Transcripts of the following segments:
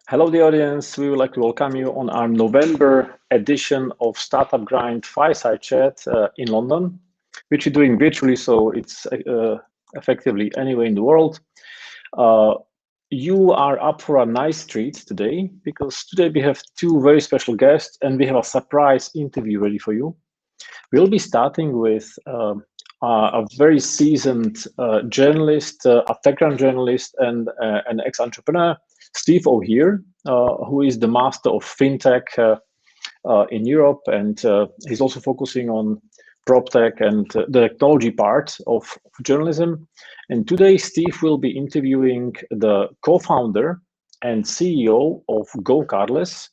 Hello, the audience. We would like to welcome you on our November edition of Startup Grind Fireside Chat in London, which we're doing virtually, so it's effectively anywhere in the world. You are up for a nice treat today, because today we have two very special guests and we have a surprise interview ready for you. We'll be starting with a very seasoned journalist, a TechCrunch journalist, and an ex-entrepreneur, Steve O'Hear, who is the master of fintech in Europe, and he's also focusing on prop tech and the technology part of journalism. And today, Steve will be interviewing the co-founder and CEO of GoCardless,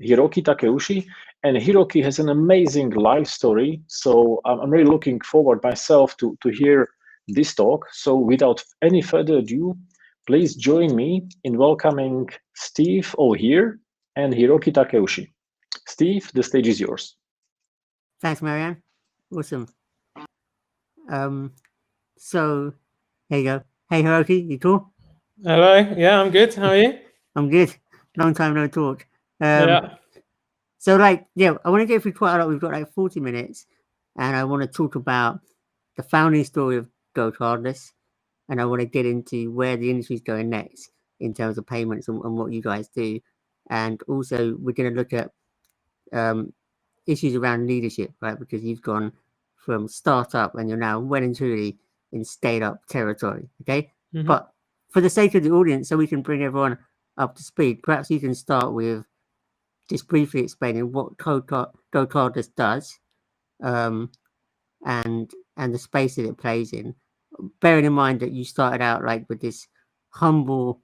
Hiroki Takeuchi. And Hiroki has an amazing life story. So I'm really looking forward myself to hear this talk. So without any further ado, please join me in welcoming Steve O'Hear and Hiroki Takeuchi. Steve, the stage is yours. Thanks, Marianne. Awesome. So there you go. Hey, Hiroki, you cool? Hello. Yeah, I'm good. How are you? I'm good. Long time no talk. Yeah. So, I want to go through quite a lot. We've got 40 minutes, and I want to talk about the founding story of GoCardless, and I want to get into where the industry is going next in terms of payments and what you guys do. And also, we're going to look at issues around leadership, right? Because you've gone from startup and you're now well and truly in scale-up territory, okay? Mm-hmm. But for the sake of the audience, so we can bring everyone up to speed, perhaps you can start with just briefly explaining what GoCardless does, and the space that it plays in. Bearing in mind that you started out with this humble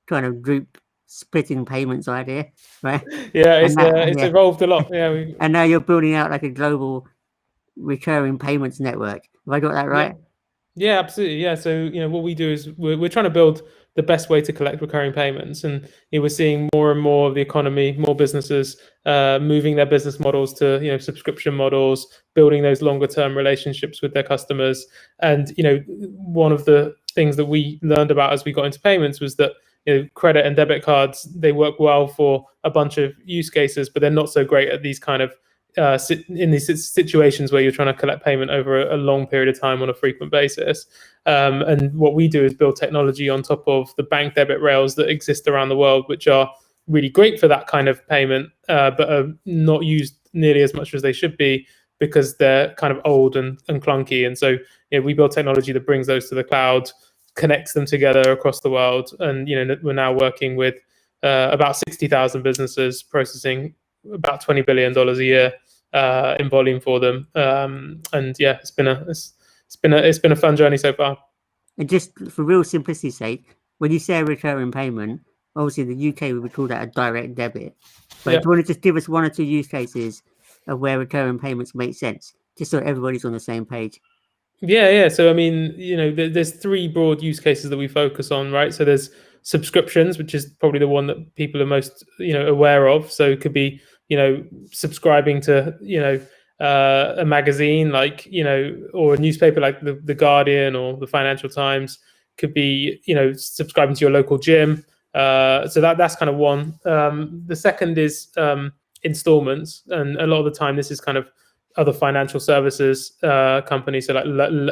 kind of group splitting payments idea, right? Yeah, it's evolved a lot. Yeah, and now you're building out a global recurring payments network. Have I got that right? Yeah, absolutely. Yeah. So what we do is we're trying to build the best way to collect recurring payments, and we're seeing more and more of the economy, more businesses moving their business models to subscription models, building those longer term relationships with their customers. And one of the things that we learned about as we got into payments was that credit and debit cards, they work well for a bunch of use cases, but they're not so great at these kind of in these situations where you're trying to collect payment over a long period of time on a frequent basis. And what we do is build technology on top of the bank debit rails that exist around the world, which are really great for that kind of payment, but are not used nearly as much as they should be because they're kind of old and clunky. And so we build technology that brings those to the cloud, connects them together across the world. And we're now working with about 60,000 businesses, processing about $20 billion a year in volume for them. And yeah, it's been a fun journey so far. And just for real simplicity's sake, when you say a recurring payment, obviously in the UK we would call that a direct debit. But do you want to just give us one or two use cases of where recurring payments make sense, just so everybody's on the same page? Yeah. So I mean, there's three broad use cases that we focus on, right? So there's subscriptions, which is probably the one that people are most aware of. So it could be subscribing to a magazine or a newspaper like the Guardian or the Financial Times. Could be subscribing to your local gym. So that's kind of one. The second is installments, and a lot of the time this is kind of other financial services companies, so like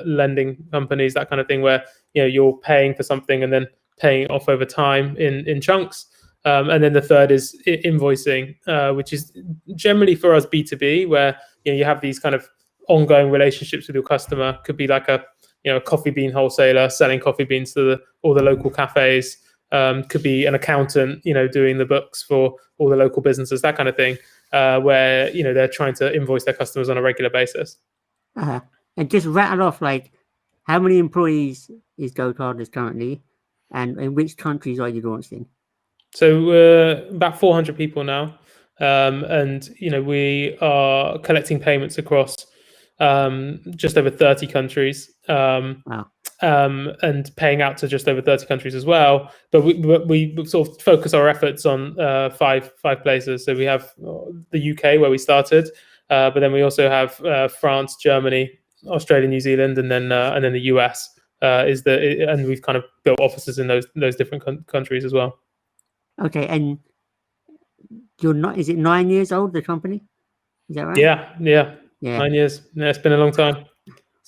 lending companies, that kind of thing, where you're paying for something and then paying it off over time in chunks. And then the third is invoicing, which is generally for us B2B, where you have these kind of ongoing relationships with your customer. Could be like a coffee bean wholesaler selling coffee beans to all the local cafes. Could be an accountant, doing the books for all the local businesses, that kind of thing, where they're trying to invoice their customers on a regular basis. And just rattle off how many employees is GoCardless currently, and in which countries are you launched in? So we're about 400 people now, and we are collecting payments across just over 30 countries, Wow. And paying out to just over 30 countries as well. But we sort of focus our efforts on five places. So we have the UK, where we started, but then we also have France, Germany, Australia, New Zealand, and then the US and we've kind of built offices in those different countries as well. Okay, and you're not, is it 9 years old, the company? Is that right? Yeah. 9 years. Yeah, it's been a long time.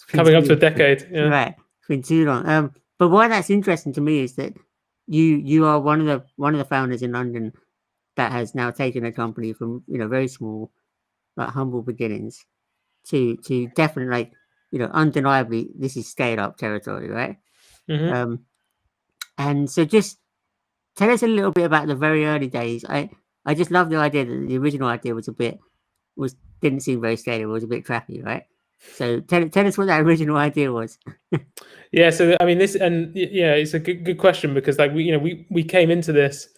Coming up to a decade. Yeah. Right. It's been too long. But why that's interesting to me is that you are one of the founders in London that has now taken a company from, very small, like humble beginnings to definitely, like, undeniably this is scale up territory, right? Mm-hmm. And so just tell us a little bit about the very early days. I just love the idea that the original idea didn't seem very scalable, was a bit crappy, right? So tell us what that original idea was. Yeah, so I mean it's a good question, because like we came into this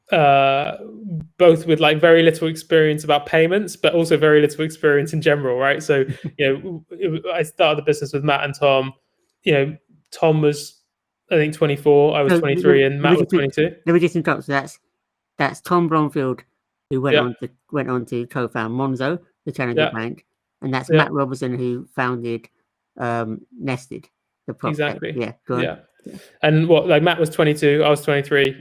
both with like very little experience about payments, but also very little experience in general, right? So I started the business with Matt and Tom. Tom was, I think, 24, I was 23, and Matt was 22. Let me just interrupt. So that's Tom Blomfield, who went Yeah. on to co-found Monzo, the challenger bank, and that's Yeah. Matt Robinson, who founded Nested, the prop tech. Exactly. Yeah, go on. Yeah. And Matt was 22, I was 23,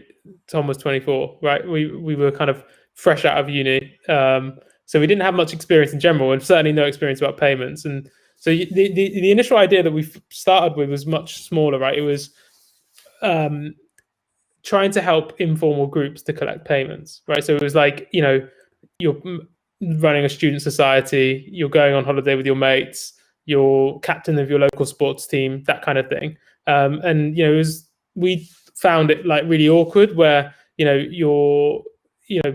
Tom was 24, right? We were kind of fresh out of uni, so we didn't have much experience in general, and certainly no experience about payments. And so the initial idea that we started with was much smaller, right? It was trying to help informal groups to collect payments, right? So it was like, you're running a student society, you're going on holiday with your mates, you're captain of your local sports team, that kind of thing. And we found it like really awkward where you're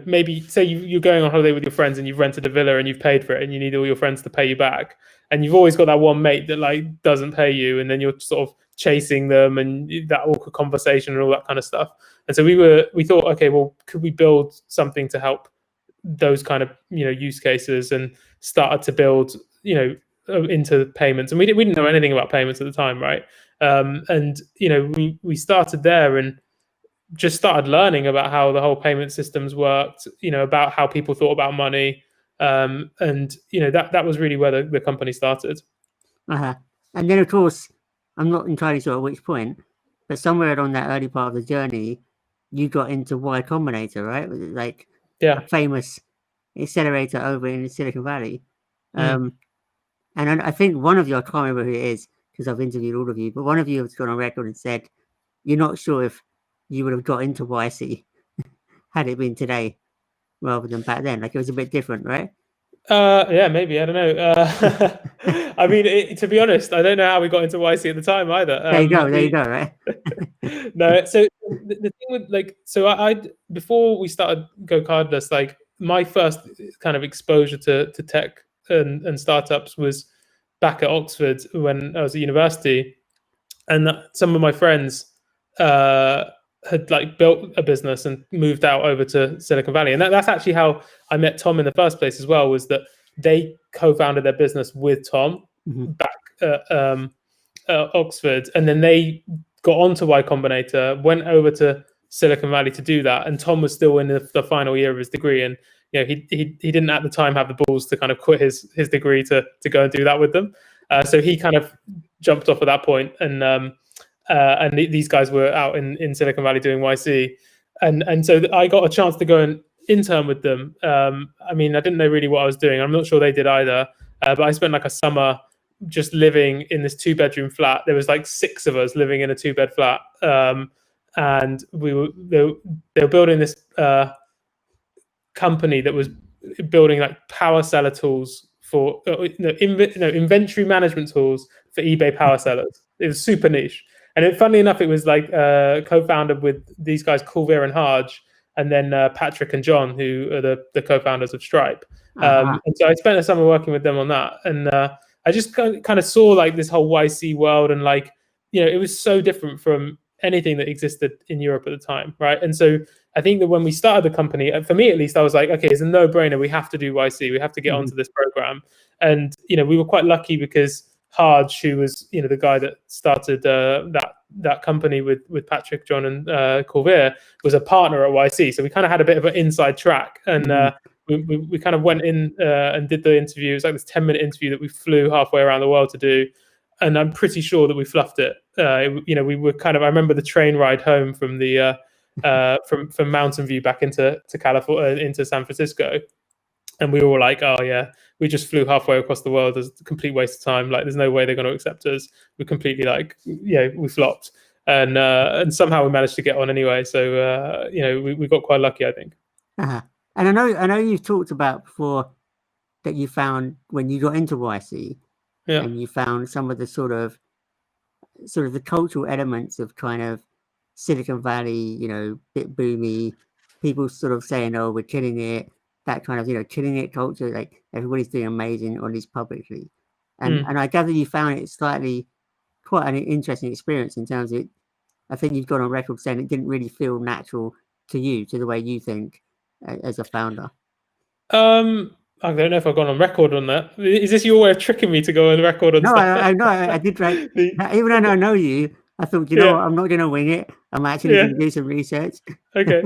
maybe say you're going on holiday with your friends and you've rented a villa and you've paid for it and you need all your friends to pay you back, and you've always got that one mate that like doesn't pay you, and then you're sort of chasing them and that awkward conversation and all that kind of stuff. And so we thought, okay, well, could we build something to help those kind of use cases, and started to build into payments. And we didn't know anything about payments at the time, right? And we started there and just started learning about how the whole payment systems worked, about how people thought about money, and that was really where the company started. And then, of course, I'm not entirely sure at which point, but somewhere along that early part of the journey, you got into Y Combinator, right? Like a famous accelerator over in Silicon Valley. And I think one of you, I can't remember who it is because I've interviewed all of you, but one of you has gone on record and said you're not sure if you would have got into YC had it been today rather than back then. Like it was a bit different, right? Yeah, maybe. I don't know. I mean, to be honest, I don't know how we got into YC at the time either. There you go, right? No, so the thing with I before we started GoCardless, like my first kind of exposure to tech and startups was back at Oxford when I was at university, and some of my friends had like built a business and moved out over to Silicon Valley, and that's actually how I met Tom in the first place as well. Was that they co-founded their business with Tom back at Oxford, and then they got onto Y Combinator, went over to Silicon Valley to do that, and Tom was still in the final year of his degree, and he didn't at the time have the balls to kind of quit his degree to go and do that with them. So he kind of jumped off at that point, and these guys were out in Silicon Valley doing YC, and so I got a chance to go and intern with them. I mean, I didn't know really what I was doing. I'm not sure they did either, but I spent like a summer just living in this 2-bedroom flat. There was like 6 of us living in a 2-bed flat, and they were building this company that was building like power seller tools for inventory management tools for eBay power sellers. It was super niche. And funnily enough, it was like co-founded with these guys, Kulveer and Harj, and then Patrick and John, who are the co-founders of Stripe. And so I spent a summer working with them on that. And I just kind of saw like this whole YC world, and like, it was so different from anything that existed in Europe at the time, right? And so I think that when we started the company, for me at least, I was like, okay, it's a no-brainer. We have to do YC. We have to get onto this program. And we were quite lucky because Harj, who was the guy that started that company with Patrick, John, and Kulveer, was a partner at YC. So we kind of had a bit of an inside track, and we kind of went in and did the interview. It was like this 10-minute interview that we flew halfway around the world to do. And I'm pretty sure that we fluffed it. We were kind of, I remember the train ride home from the from Mountain View back into California, into San Francisco. And we were all like, oh yeah, we just flew halfway across the world. It's a complete waste of time. Like, there's no way they're going to accept us. We completely we flopped. And somehow we managed to get on anyway. So we got quite lucky, I think. Uh-huh. And I know you've talked about before that you found when you got into YC, and you found some of the sort of the cultural elements of kind of Silicon Valley, bit boomy, people sort of saying, oh, we're killing it, that kind of, killing it culture, like everybody's doing amazing, on least publicly. And I gather you found it quite an interesting experience in terms of it. I think you've gone on record saying it didn't really feel natural to you, to the way you think as a founder. I don't know if I've gone on record on that. Is this your way of tricking me to go on record on no, stuff? I did. Right. Even though I know you, I thought, what, I'm not going to wing it. I'm actually going to do some research. Okay.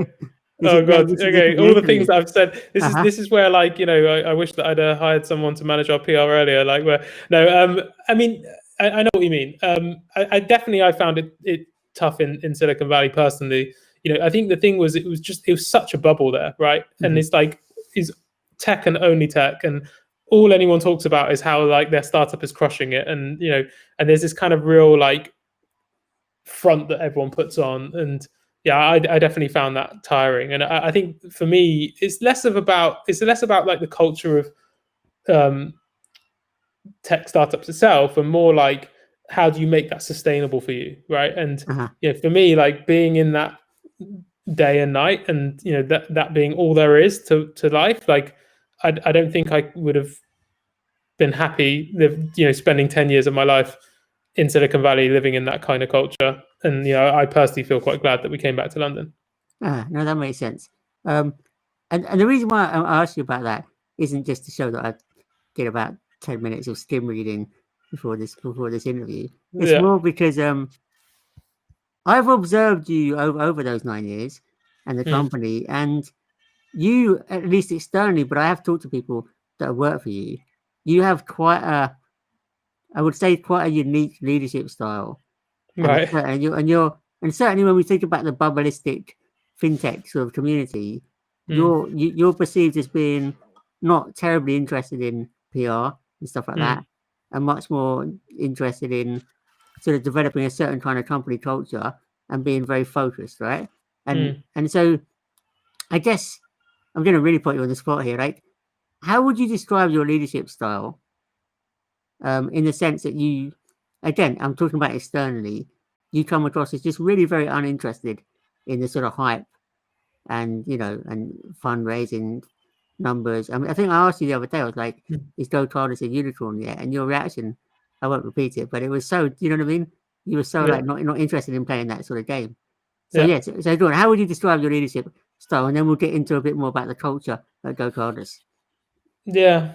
Oh God. Okay. All the things that I've said. This is where, I wish that I'd hired someone to manage our PR earlier. I mean, I know what you mean. I definitely found it tough in Silicon Valley personally. I think the thing was, it was such a bubble there, right? And it's tech and only tech, and all anyone talks about is how their startup is crushing it, and and there's this kind of real front that everyone puts on, and I definitely found that tiring. And I think for me it's less about the culture of tech startups itself, and more how do you make that sustainable for you, right? And for me, being in that day and night, and that being all there is to life, I don't think I would have been happy spending 10 years of my life in Silicon Valley living in that kind of culture. And I personally feel quite glad that we came back to London. No, that makes sense. And the reason why I asked you about that isn't just to show that I did about 10 minutes of skim reading before this interview. It's more because I've observed you over those 9 years and the company, and you, at least externally, but I have talked to people that have worked for you, you have quite a unique leadership style. Right. And certainly when we think about the bubbleistic fintech sort of community, you're perceived as being not terribly interested in PR and stuff like that, and much more interested in sort of developing a certain kind of company culture and being very focused, right? And so I guess I'm going to really put you on the spot here. How would you describe your leadership style? In the sense that you, again, I'm talking about externally, you come across as just really very uninterested in the sort of hype and, and fundraising numbers. I mean, I think I asked you the other day, I was like, is GoCardless a unicorn yet? And your reaction, I won't repeat it, but it was so, you know what I mean? You were so not interested in playing that sort of game. So so Jordan, how would you describe your leadership style? And then we'll get into a bit more about the culture at GoCardless. Yeah.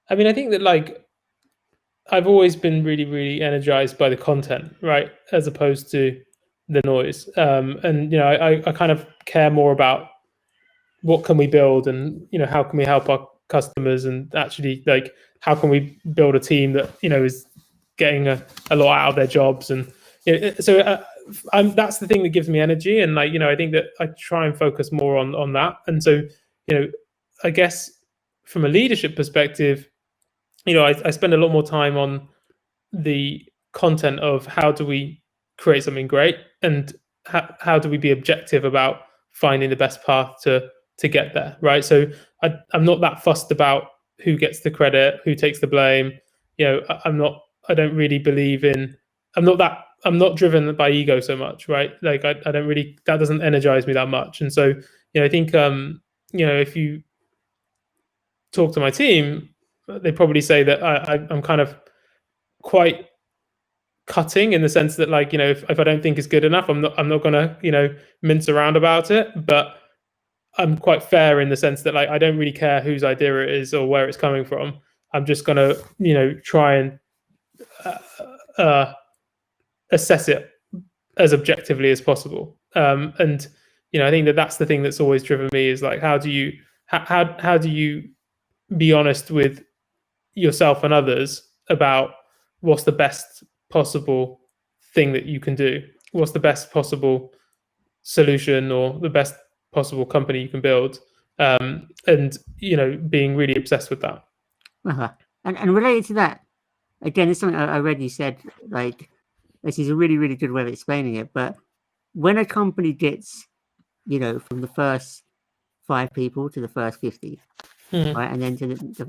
I mean, I think that I've always been really, really energized by the content, right, as opposed to the noise. And I kind of care more about what can we build, and how can we help our customers, and actually how can we build a team that is getting a lot out of their jobs. And so that's the thing that gives me energy, and I think that I try and focus more on that. And so I guess from a leadership perspective, I spend a lot more time on the content of how do we create something great, and how do we be objective about finding the best path to get there, right? So I'm not that fussed about who gets the credit, who takes the blame. I don't really believe in, I'm not driven by ego so much, right? I don't really, that doesn't energize me that much. And so, I think, if you talk to my team, they probably say that I'm kind of quite cutting, in the sense that if I don't think it's good enough, I'm not gonna mince around about it. But I'm quite fair in the sense that I don't really care whose idea it is or where it's coming from. I'm just gonna try and assess it as objectively as possible. And I think that's the thing that's always driven me, is how do you be honest with yourself and others about what's the best possible thing that you can do, what's the best possible solution or the best possible company you can build, and being really obsessed with that. And related to that, again, it's something I read you said, like, this is a really, really good way of explaining it, but when a company gets, from the first 5 people to the first 50, right, and then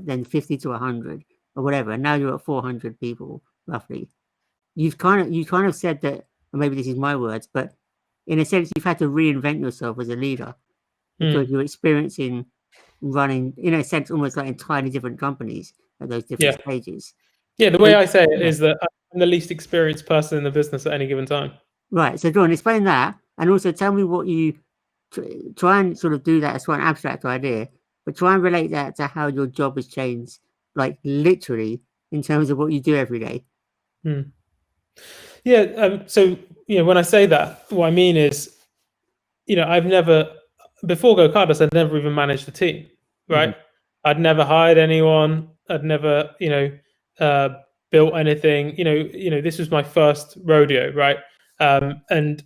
then 50 to 100 or whatever, and now you're at 400 people roughly, you kind of said that, or maybe this is my words, but in a sense you've had to reinvent yourself as a leader because you're experiencing running, in a sense, almost like entirely different companies at those different stages. The way I say it is that I'm the least experienced person in the business at any given time. Right. So go on, explain that, and also tell me what you try and sort of do that as an abstract idea, but try and relate that to how your job has changed, like literally in terms of what you do every day. So when I say that, what I mean is, I've never, before GoCardless, I'd never even managed a team, right? I'd never hired anyone. I'd never, built anything. This was my first rodeo, right? And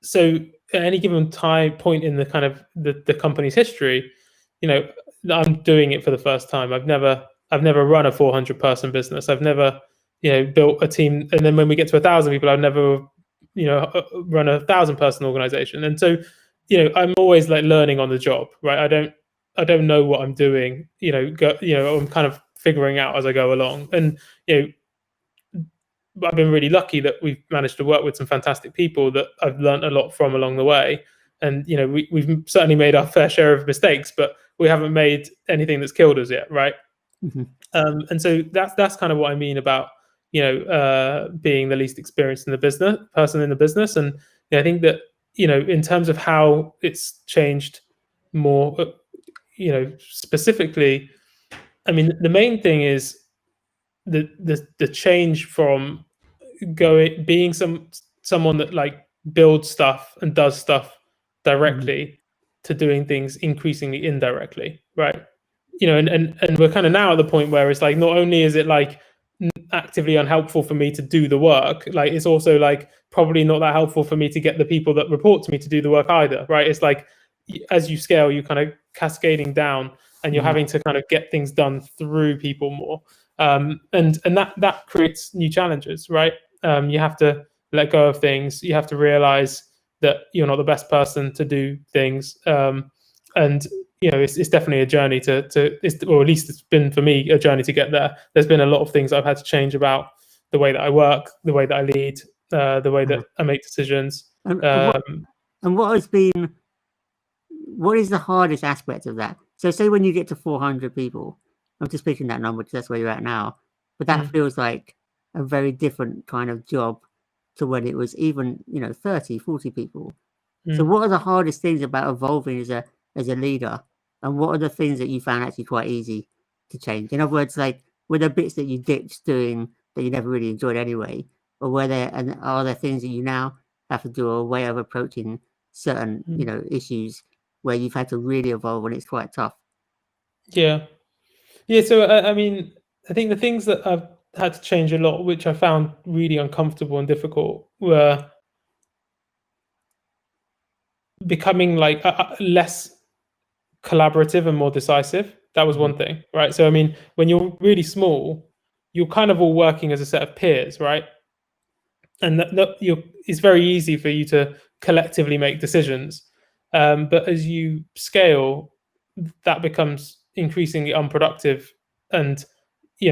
so at any given point in the kind of the company's history, I'm doing it for the first time. I've never run a 400 person business. I've never, built a team. And then when we get to 1,000 people, I've never, run a 1,000 person organization. And so, I'm always like learning on the job, right? I don't know what I'm doing, I'm kind of figuring out as I go along. And, I've been really lucky that we've managed to work with some fantastic people that I've learned a lot from along the way. And, we've certainly made our fair share of mistakes, but we haven't made anything that's killed us yet. Right. And so that's kind of what I mean about, being the least experienced in the person in the business. And I think that, in terms of how it's changed more, specifically, I mean, the main thing is the change from being someone that like builds stuff and does stuff directly to doing things increasingly indirectly, right? And we're kind of now at the point where it's like, not only is it like actively unhelpful for me to do the work, like it's also like probably not that helpful for me to get the people that report to me to do the work either, right? It's like as you scale, you kind of cascading down, and you're having to kind of get things done through people more, and that creates new challenges, right? You have to let go of things. You have to realize that you're not the best person to do things, and it's definitely a journey or at least it's been for me a journey to get there. There's been a lot of things I've had to change about the way that I work, the way that I lead, the way that I make decisions. And what is the hardest aspect of that? So say when you get to 400 people, I'm just picking that number because that's where you're at now, but that feels like a very different kind of job to when it was even 30, 40 people. So what are the hardest things about evolving as a leader, and what are the things that you found actually quite easy to change? In other words, like, were there bits that you ditched doing that you never really enjoyed anyway, or are there things that you now have to do, a way of approaching certain issues where you've had to really evolve and it's quite tough? So I mean, I think the things that I've had to change a lot, which I found really uncomfortable and difficult, were becoming like less collaborative and more decisive. That was one thing, right? So I mean, when you're really small, you're kind of all working as a set of peers, right? And it's very easy for you to collectively make decisions, but as you scale, that becomes increasingly unproductive and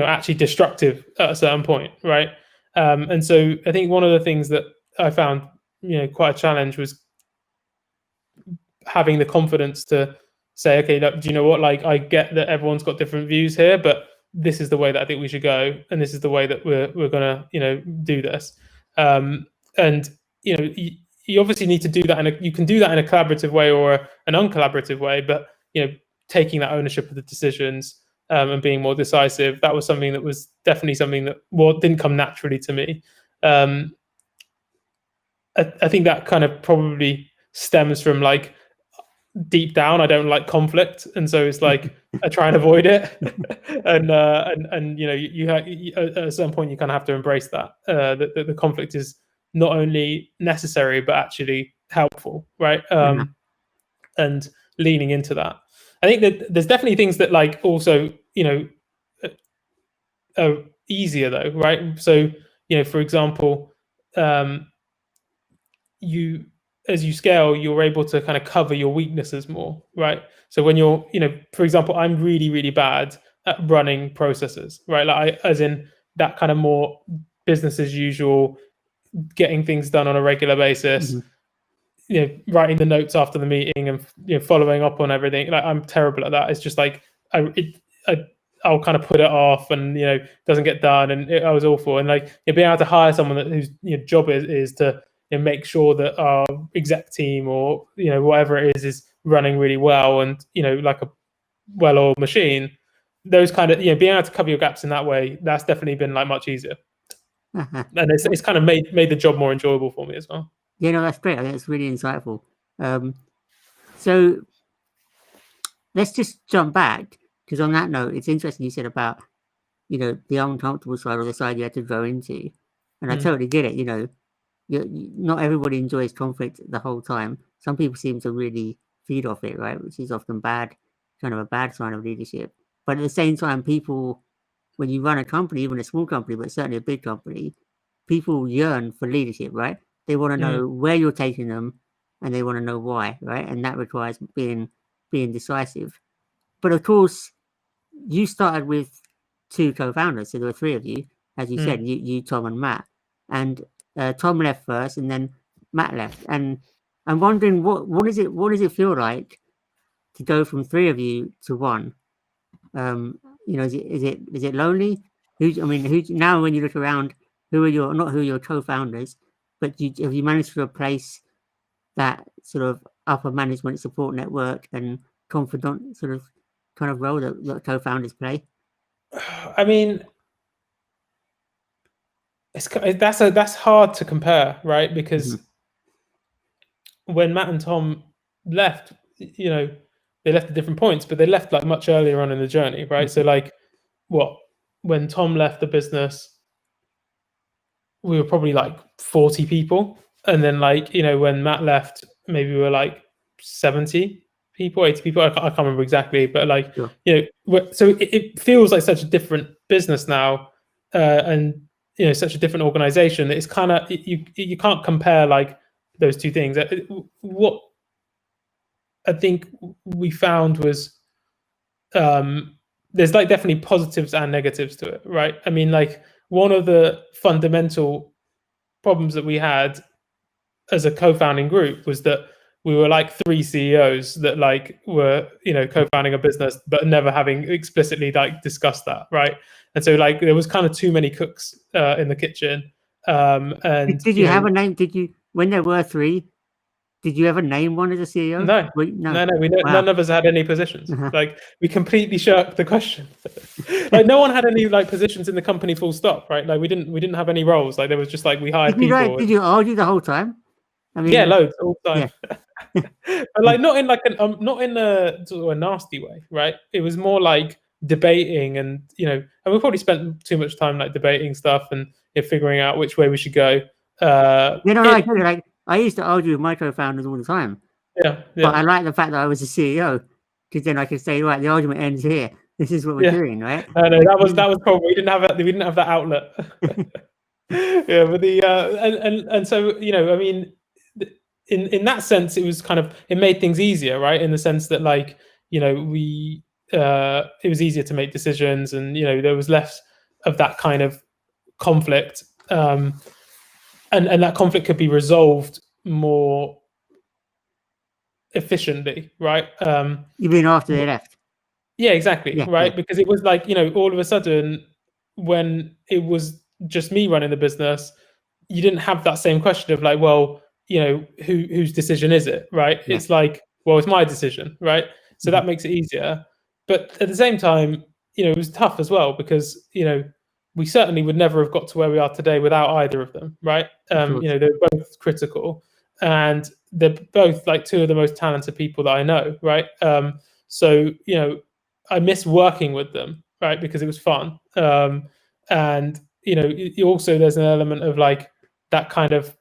actually destructive at a certain point, right? And so I think one of the things that I found quite a challenge was having the confidence to say, okay, look, do you know what, like, I get that everyone's got different views here, but this is the way that I think we should go, and this is the way that we're gonna do this. And you obviously need to do that, you can do that in a collaborative way or an uncollaborative way, but taking that ownership of the decisions and being more decisive, that was something that was definitely something that didn't come naturally to me. I think that kind of probably stems from like deep down, I don't like conflict, and so it's like I try and avoid it. and you at some point you kind of have to embrace that the conflict is not only necessary but actually helpful, right? And leaning into that. I think that there's definitely things that like also, are easier though, right? So, for example, as you scale, you're able to kind of cover your weaknesses more, right? So when you're, for example, I'm really, really bad at running processes, right? Like as in that kind of more business as usual, getting things done on a regular basis, writing the notes after the meeting and following up on everything. Like I'm terrible at that. It's just like I'll kind of put it off and doesn't get done, and I was awful. And like being able to hire someone whose job is to make sure that our exec team or whatever it is running really well and like a well-oiled machine. Those kind of being able to cover your gaps in that way, that's definitely been like much easier. And it's kind of made the job more enjoyable for me as well. Yeah, no, that's great. I think it's really insightful. So let's just jump back, because on that note, it's interesting you said about the uncomfortable side or the side you had to grow into, and I totally get it. Not everybody enjoys conflict the whole time. Some people seem to really feed off it, right? Which is often bad, kind of a bad sign of leadership. But at the same time, people, when you run a company, even a small company, but certainly a big company, people yearn for leadership, right? They want to know where you're taking them, and they want to know why, right? And that requires being decisive. But of course, you started with 2 co-founders, so there were 3 of you, as you said, you, Tom, and Matt. And Tom left first, and then Matt left. And I'm wondering, what does it feel like to go from 3 of you to 1? Is it lonely? Now when you look around, who are your co-founders, but have you managed to replace that sort of upper management support network and confidant sort of kind of role that co-founders play? I mean, that's hard to compare, right? Because when Matt and Tom left, they left at different points, but they left like much earlier on in the journey, right? So like, when Tom left the business, we were probably like 40 people, and then like when Matt left, maybe we were like 70 people, 80 people. I can't remember exactly, but like so it feels like such a different business now, and such a different organization. It's kind of you can't compare like those 2 things. What I think we found was there's like definitely positives and negatives to it, right? I mean, like one of the fundamental problems that we had as a co-founding group was that we were like 3 CEOs that like were co-founding a business but never having explicitly like discussed that, right? And so like there was kind of too many cooks in the kitchen. And did you have a name? When there were 3, did you ever name one as a CEO? No. None of us had any positions. Like we completely shirked the question. Like no one had any like positions in the company, full stop, right? Like we didn't have any roles. Like there was just like we hired people. Did you argue the whole time? I mean, yeah, loads all the time. Yeah. But like not in like not in a sort of a nasty way, right? It was more like debating, and and we probably spent too much time like debating stuff and figuring out which way we should go. I used to argue with my co-founders all the time. Yeah. But I like the fact that I was the CEO, because then I could say, right, the argument ends here. This is what we're doing, right? No, that was probably we didn't have that outlet. Yeah, but and so I mean, in that sense, it was kind of it made things easier, right? In the sense that like we it was easier to make decisions, and there was less of that kind of conflict. And that conflict could be resolved more efficiently, right? You mean after they left? Yeah, exactly, right? Yeah. Because it was like, all of a sudden, when it was just me running the business, you didn't have that same question of like, well, whose decision is it, right? Yeah. It's like, well, it's my decision, right? So that makes it easier. But at the same time, it was tough as well, because, we certainly would never have got to where we are today without either of them, right? They're both critical, and they're both like 2 of the most talented people that I know, right? So I miss working with them, right? Because it was fun, and also there's an element of like that kind of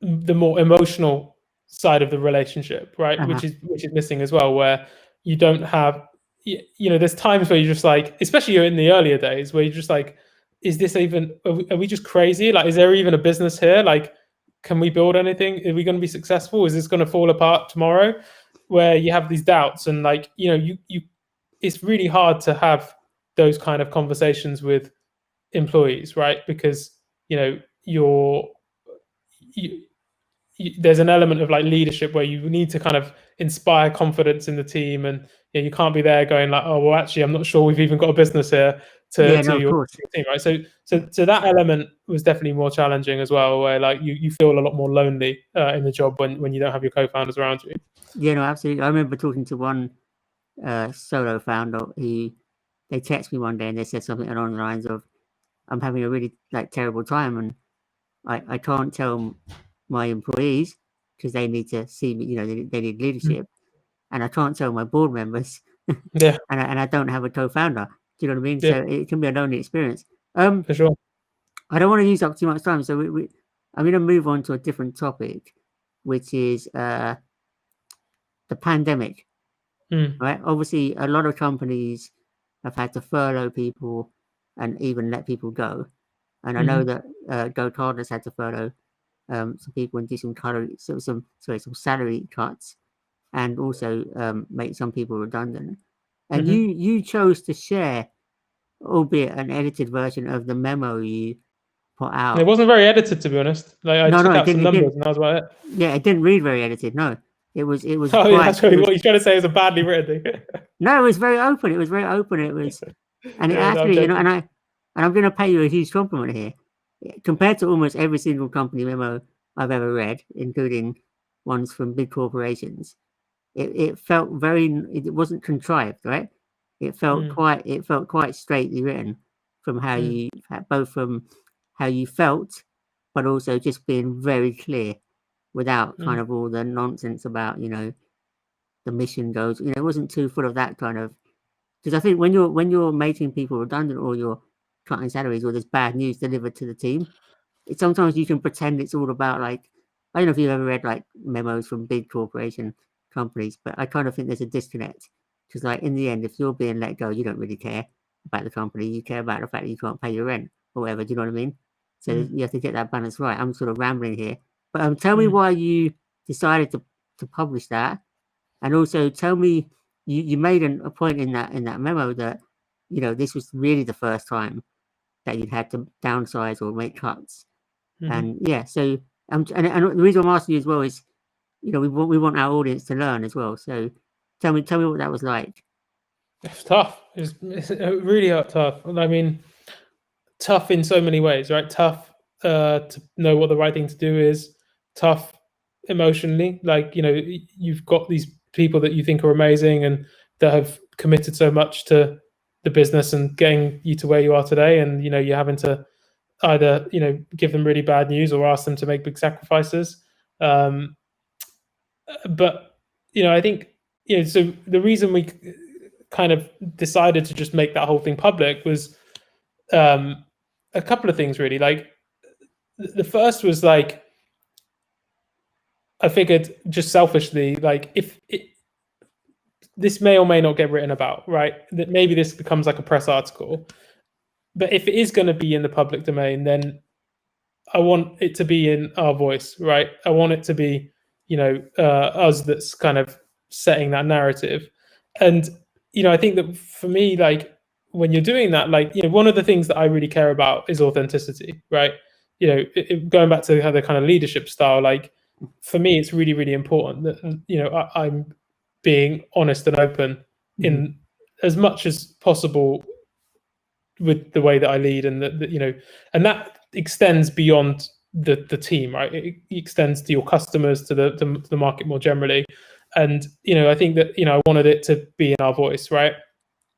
the more emotional side of the relationship, right? Uh-huh. Which is missing as well, where you don't have, there's times where you're just like, especially in the earlier days, where you're just like, is this even, are we just crazy? Like, is there even a business here? Like, can we build anything? Are we going to be successful? Is this going to fall apart tomorrow? Where you have these doubts, and like, you it's really hard to have those kind of conversations with employees, right? Because there's an element of like leadership where you need to kind of inspire confidence in the team, and you can't be there going like, oh well, actually I'm not sure we've even got a business here to your team, right? So that element was definitely more challenging as well, where like you feel a lot more lonely in the job when you don't have your co-founders around you. Yeah, no, absolutely. I remember talking to one solo founder. They texted me one day and they said something along the lines of, I'm having a really like terrible time, and I can't tell my employees because they need to see me, they need leadership, and I can't tell my board members, yeah, and I don't have a co-founder. Do you know what I mean? Yeah. So it can be a lonely experience. For sure. I don't want to use up too much time, so I'm going to move on to a different topic, which is the pandemic. Right? Obviously, a lot of companies have had to furlough people and even let people go. And I know that GoCardless had to furlough some people and do some salary cuts, and also make some people redundant. And you chose to share, albeit an edited version of the memo you put out. It wasn't very edited, to be honest. Like I took out some numbers, and that was about it. Yeah, it didn't read very edited. No, it was. Oh, yeah, that's what you're trying to say is a badly written thing. No, it was very open. It was very open. It was, and it actually, and I'm going to pay you a huge compliment here. Compared to almost every single company memo I've ever read, including ones from big corporations, it felt very. It wasn't contrived, right? It felt quite straightly written from how you felt, but also just being very clear, without kind of all the nonsense about the mission goes. It wasn't too full of that kind of. Because I think when you're making people redundant, or you're cutting salaries, or there's bad news delivered to the team, sometimes you can pretend it's all about, like, I don't know if you've ever read like memos from big corporation companies, but I kind of think there's a disconnect, because like in the end, if you're being let go, you don't really care about the company. You care about the fact that you can't pay your rent or whatever. Do you know what I mean? So you have to get that balance right. I'm sort of rambling here, but tell me why you decided to publish that, and also tell me, you made a point in that memo that this was really the first time that you'd had to downsize or make cuts. And yeah, so and the reason I'm asking you as well is, we want our audience to learn as well. So tell me what that was like. It's tough. It's really tough. I mean, tough in so many ways, right? Tough to know what the right thing to do is. Tough emotionally, like you've got these people that you think are amazing and that have committed so much to the business and getting you to where you are today, and you're having to either give them really bad news or ask them to make big sacrifices. But I think so the reason we kind of decided to just make that whole thing public was a couple of things, really. Like the first was like, I figured just selfishly, like this may or may not get written about, right? That maybe this becomes like a press article, but if it is going to be in the public domain, then I want it to be in our voice, right? I want it to be, us that's kind of setting that narrative. And, I think that for me, like when you're doing that, like, one of the things that I really care about is authenticity, right? Going back to the kind of leadership style, like for me, it's really, really important that, I'm being honest and open in as much as possible with the way that I lead, and and that extends beyond the team, right? It extends to your customers, to the market more generally. And I think that I wanted it to be in our voice, right?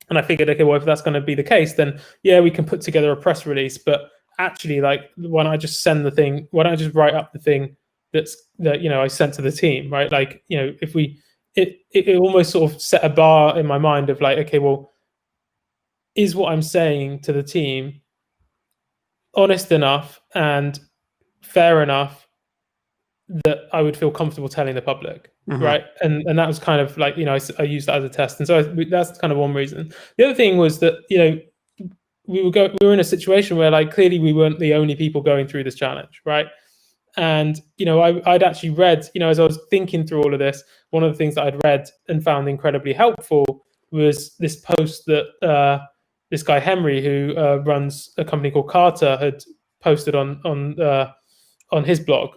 And I figured, okay, well, if that's going to be the case, then yeah, we can put together a press release. But actually, like, why don't I just send the thing? Why don't I just write up the thing that I sent to the team, right? Like, if it almost sort of set a bar in my mind of like, okay, well, is what I'm saying to the team honest enough and fair enough that I would feel comfortable telling the public, right? And that was kind of like, I used that as a test, and so that's kind of one reason. The other thing was that we were in a situation where like clearly we weren't the only people going through this challenge, right? And I'd actually read, as I was thinking through all of this, one of the things that I'd read and found incredibly helpful was this post that this guy Henry, who runs a company called Carter, had posted on his blog,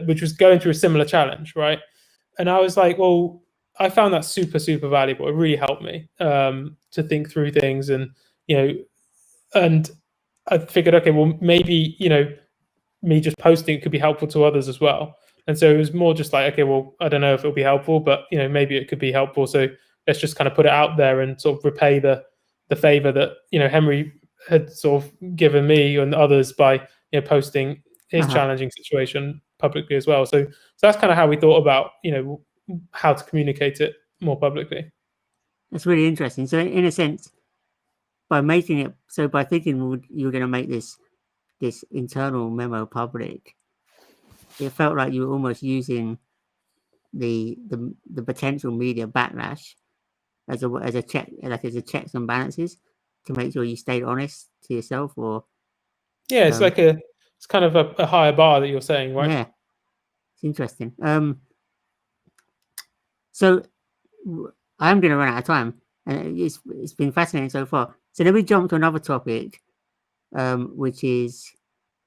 which was going through a similar challenge, right? And I was like, well, I found that super, super valuable. It really helped me to think through things, and and I figured, okay, well, maybe me just posting it could be helpful to others as well. And so it was more just like, okay, well, I don't know if it'll be helpful, but maybe it could be helpful. So let's just kind of put it out there and sort of repay the favor that Henry had sort of given me and others by posting his challenging situation publicly as well. So that's kind of how we thought about how to communicate it more publicly. That's really interesting. So in a sense, by thinking you were going to make this internal memo public, it felt like you were almost using the potential media backlash as a check, like as a checks and balances to make sure you stayed honest to yourself. Or it's like it's kind of a higher bar that you're saying, right? Yeah, it's interesting. So I'm going to run out of time, and it's been fascinating so far. So then we jump to another topic, which is,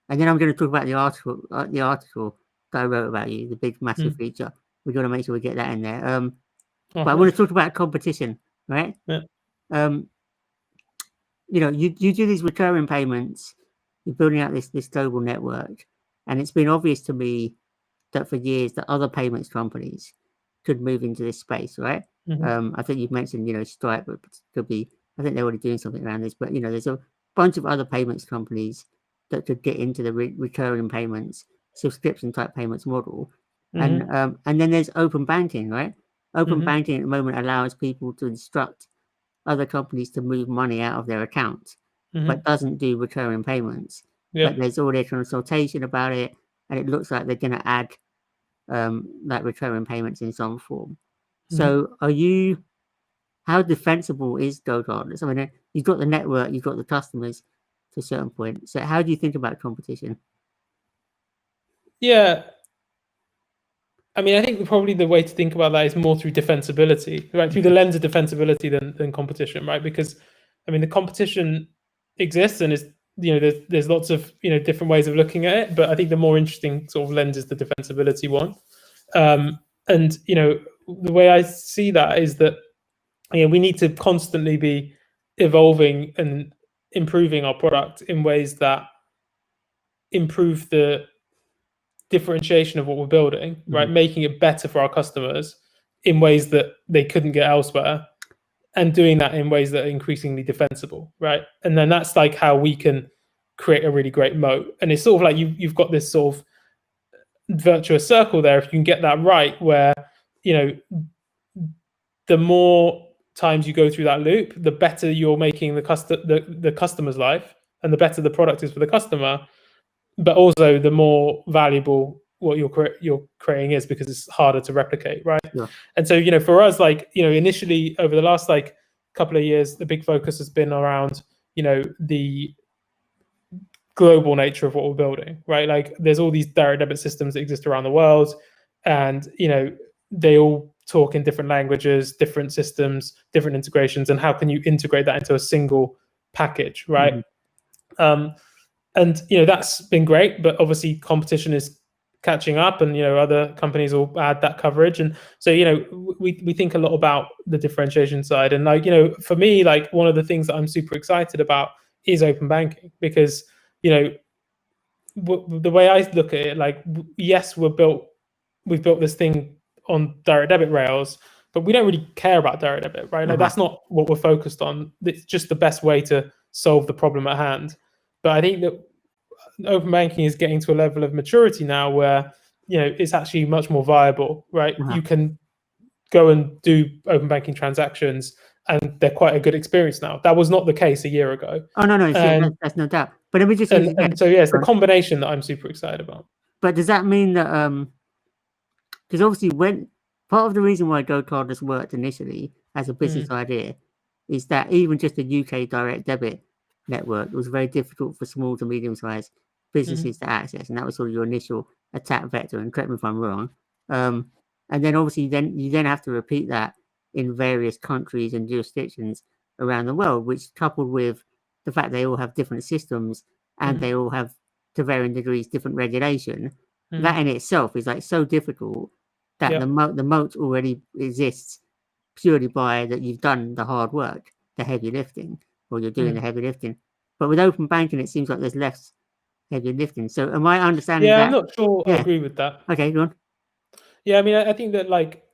and then I'm going to talk about the article that I wrote about you, the big massive feature. We're going to make sure we get that in there. But I want to talk about competition, right? Yeah. You do these recurring payments. You're building out this global network, and it's been obvious to me that for years that other payments companies could move into this space, right? I think you've mentioned Stripe, but could be. I think they're already doing something around this, but there's a bunch of other payments companies that could get into the recurring payments, subscription type payments model, and then there's open banking, right? Open banking at the moment allows people to instruct other companies to move money out of their account, but doesn't do recurring payments. But there's all their consultation about it, and it looks like they're going to add like recurring payments in some form. So how defensible is GoCardless? I mean, you've got the network, you've got the customers to a certain point. So how do you think about competition? Yeah. I mean, I think probably the way to think about that is more through defensibility, right? Through the lens of defensibility than competition, right? Because, I mean, the competition exists and is, there's lots of, different ways of looking at it. But I think the more interesting sort of lens is the defensibility one. And, the way I see that is that, we need to constantly be evolving and improving our product in ways that improve the differentiation of what we're building, right? Making it better for our customers in ways that they couldn't get elsewhere, and doing that in ways that are increasingly defensible, right? And then that's like how we can create a really great moat. And it's sort of like you've got this sort of virtuous circle there. If you can get that right, where the more times you go through that loop, the better you're making the customer's life, and the better the product is for the customer. But also the more valuable what you're creating is, because it's harder to replicate, right? Yeah. And so, for us, like, initially over the last like couple of years, the big focus has been around, the global nature of what we're building, right? Like there's all these direct debit systems that exist around the world, and, they all talk in different languages, different systems, different integrations, and how can you integrate that into a single package, right? And that's been great, but obviously competition is catching up, and other companies will add that coverage, and so we think a lot about the differentiation side. And like for me, like one of the things that I'm super excited about is open banking, because the way I look at it, like yes, we've built this thing on direct debit rails, but we don't really care about direct debit, right? Like that's not what we're focused on. It's just the best way to solve the problem at hand. But I think that open banking is getting to a level of maturity now where, it's actually much more viable, right? You can go and do open banking transactions, and they're quite a good experience now. That was not the case a year ago. Oh, no, that's no doubt. But let me just... And so, yeah, it's the combination that I'm super excited about. But does that mean that because obviously part of the reason why GoCardless worked initially as a business idea is that even just a UK direct debit network was very difficult for small to medium-sized businesses to access, and that was sort of your initial attack vector. And correct me if I'm wrong. And then obviously you then have to repeat that in various countries and jurisdictions around the world, which coupled with the fact they all have different systems and they all have to varying degrees different regulation, that in itself is like so difficult that the moat already exists purely by that you've done the hard work, the heavy lifting, or you're doing the heavy lifting. But with open banking, it seems like there's less heavy lifting. So am I understanding that? I'm not sure I agree with that. Okay, go on. Yeah, I mean, I think that like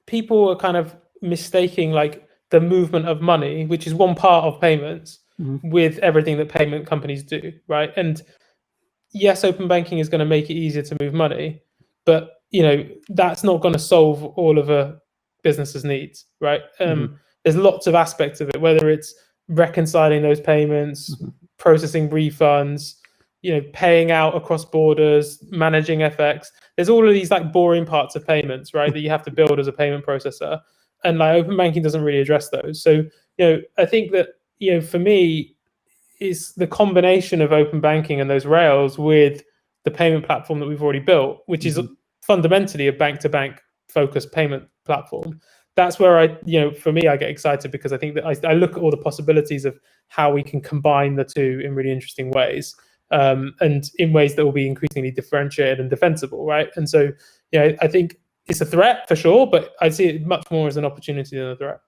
people are kind of mistaking like the movement of money, which is one part of payments, with everything that payment companies do, right? And yes, open banking is going to make it easier to move money, but that's not going to solve all of a business's needs, right? There's lots of aspects of it, whether it's reconciling those payments, processing refunds, paying out across borders, managing FX. There's all of these like boring parts of payments, right, that you have to build as a payment processor, and like open banking doesn't really address those. So I think that for me, is the combination of open banking and those rails with the payment platform that we've already built, which is fundamentally a bank-to-bank focused payment platform. That's where for me, I get excited, because I think that I look at all the possibilities of how we can combine the two in really interesting ways, and in ways that will be increasingly differentiated and defensible, right? And so, I think it's a threat for sure, but I see it much more as an opportunity than a threat.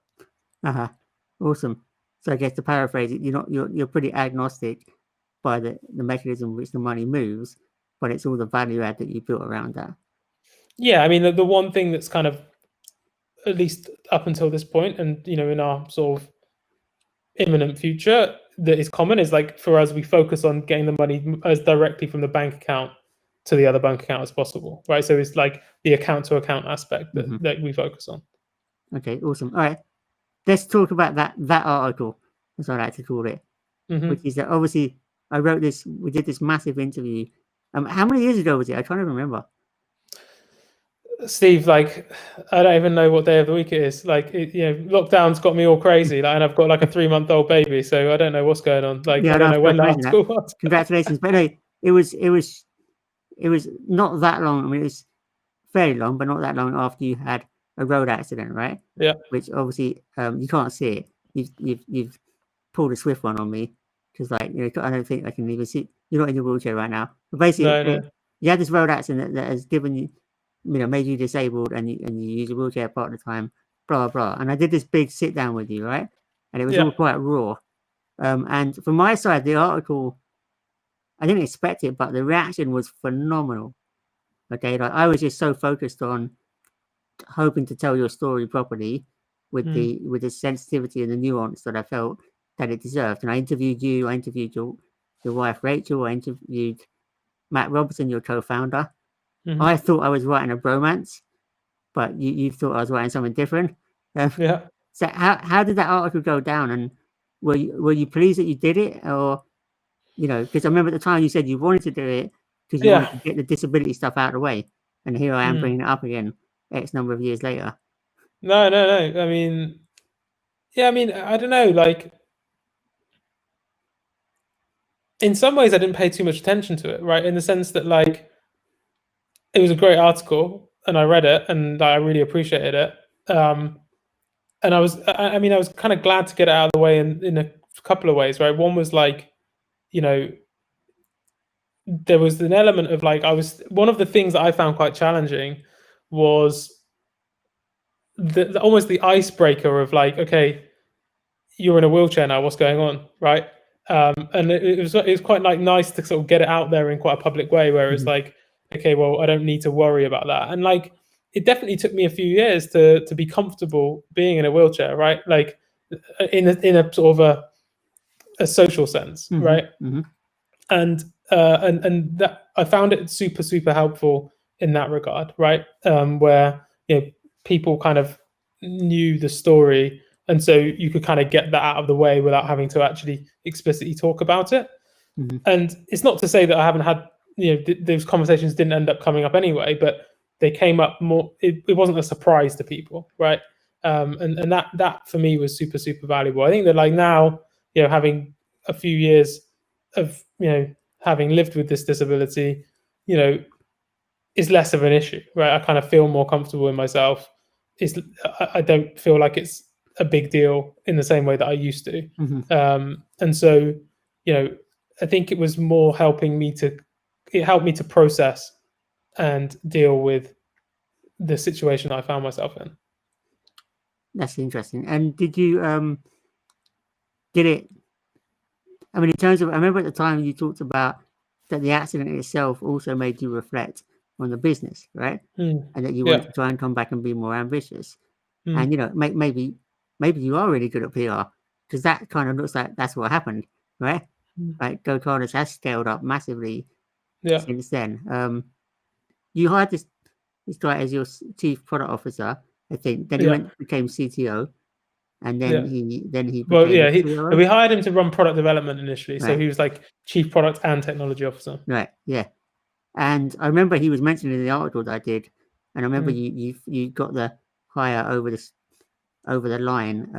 Awesome. So I guess to paraphrase it, you're pretty agnostic by the mechanism in which the money moves, but it's all the value add that you built around that. Yeah, I mean, the one thing that's kind of, at least up until this point, and in our sort of imminent future, that is common is like, for us, we focus on getting the money as directly from the bank account to the other bank account as possible, right? So it's like the account to account aspect that we focus on. Okay, awesome. All right, let's talk about that article, as I like to call it, which is that obviously we did this massive interview. How many years ago was it? I'm trying to remember. Steve, like, I don't even know what day of the week it is. Like, lockdown's got me all crazy, like, and I've got like a 3-month-old baby, so I don't know what's going on. Like, I don't know when that article was. Congratulations! But anyway, it was not that long. I mean, it was fairly long, but not that long after you had a road accident, right? Yeah. Which obviously you can't see it. You've pulled a swift one on me, because like I don't think I can even see. You're not in your wheelchair right now, but basically you had this road accident that has given you. Made you disabled, and you use a wheelchair part of the time, blah, blah. And I did this big sit down with you, right? And it was all quite raw. And from my side, the article, I didn't expect it, but the reaction was phenomenal. Okay, like I was just so focused on hoping to tell your story properly with the sensitivity and the nuance that I felt that it deserved. And I interviewed you, I interviewed your wife Rachel, I interviewed Matt Robinson, your co-founder. I thought I was writing a bromance, but you thought I was writing something different. So how did that article go down? And were you pleased that you did it, or because I remember at the time you said you wanted to do it because you wanted to get the disability stuff out of the way, and here I am bringing it up again X number of years later. No. I mean, I don't know. Like, in some ways, I didn't pay too much attention to it, right? In the sense that, like, it was a great article, and I read it, and I really appreciated it. And I was kind of glad to get it out of the way in a couple of ways, right? One was like, there was an element of like, one of the things that I found quite challenging was almost the icebreaker of like, okay, you're in a wheelchair now, what's going on, right? And it was quite like nice to sort of get it out there in quite a public way, where it's like, okay, well, I don't need to worry about that. And like, it definitely took me a few years to be comfortable being in a wheelchair, right? Like in a sort of a social sense, right? And that I found it super, super helpful in that regard, right? Where people kind of knew the story, and so you could kind of get that out of the way without having to actually explicitly talk about it. And it's not to say that I haven't had those conversations didn't end up coming up anyway, but they came up more. It wasn't a surprise to people, right? And that for me was super, super valuable. I think that like now, having a few years of having lived with this disability, is less of an issue, right? I kind of feel more comfortable in myself. I don't feel like it's a big deal in the same way that I used to. And so, I think it was more helping me it helped me to process and deal with the situation that I found myself in. That's interesting. And did you, in terms of, I remember at the time you talked about that the accident itself also made you reflect on the business, right? And that you want to try and come back and be more ambitious. And maybe you are really good at PR, because that kind of looks like that's what happened, right? Like GoCardless has scaled up massively since then. You hired this guy as your chief product officer, I think. Then he became CTO, and then he became COO. We hired him to run product development initially, so he was like chief product and technology officer. Right. Yeah. And I remember he was mentioned in the article that I did, and I remember you got the hire over the line,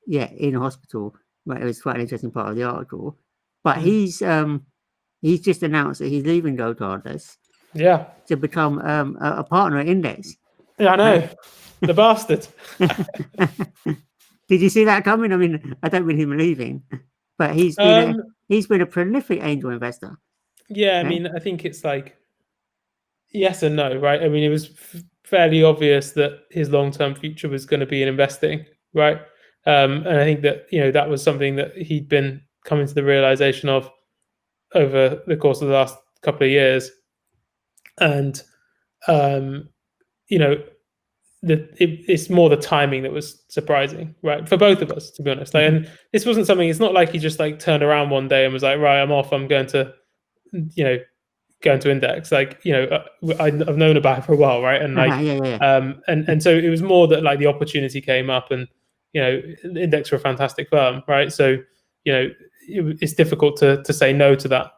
in hospital. Right, it was quite an interesting part of the article. But he's just announced that he's leaving GoCardless. To become a partner at Index. Yeah, I know. The bastard. Did you see that coming? I mean, I don't mean him leaving, but he's been a prolific angel investor. Yeah, I mean, I think it's like yes and no, right? I mean, it was fairly obvious that his long-term future was going to be in investing, right? And I think that that was something that he'd been coming to the realization of over the course of the last couple of years. And it's more the timing that was surprising, right, for both of us, to be honest. Like, and this wasn't something. It's not like he just like turned around one day and was like, right, I'm off. I'm going to, going to Index. Like, I've known about it for a while, right? And like, and so it was more that like the opportunity came up, and Index were a fantastic firm, right? So it's difficult to say no to that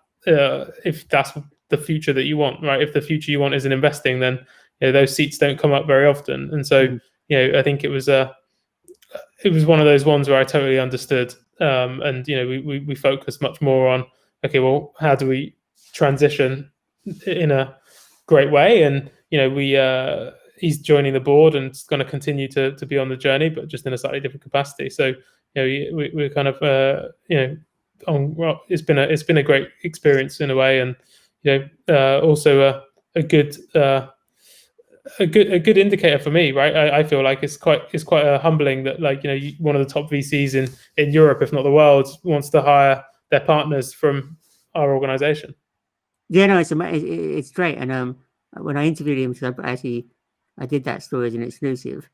if that's the future that you want, right? If the future you want is in investing, then those seats don't come up very often. And so I think it was one of those ones where I totally understood, and we focused much more on, okay, well, how do we transition in a great way? And he's joining the board and it's going to continue to be on the journey, but just in a slightly different capacity. So we're kind of it's been a great experience in a way, and also a good indicator for me, right? I feel like it's quite humbling that like one of the top VCs in Europe, if not the world, wants to hire their partners from our organization. Yeah, no, it's great. And when I interviewed him, so I did that story as an exclusive.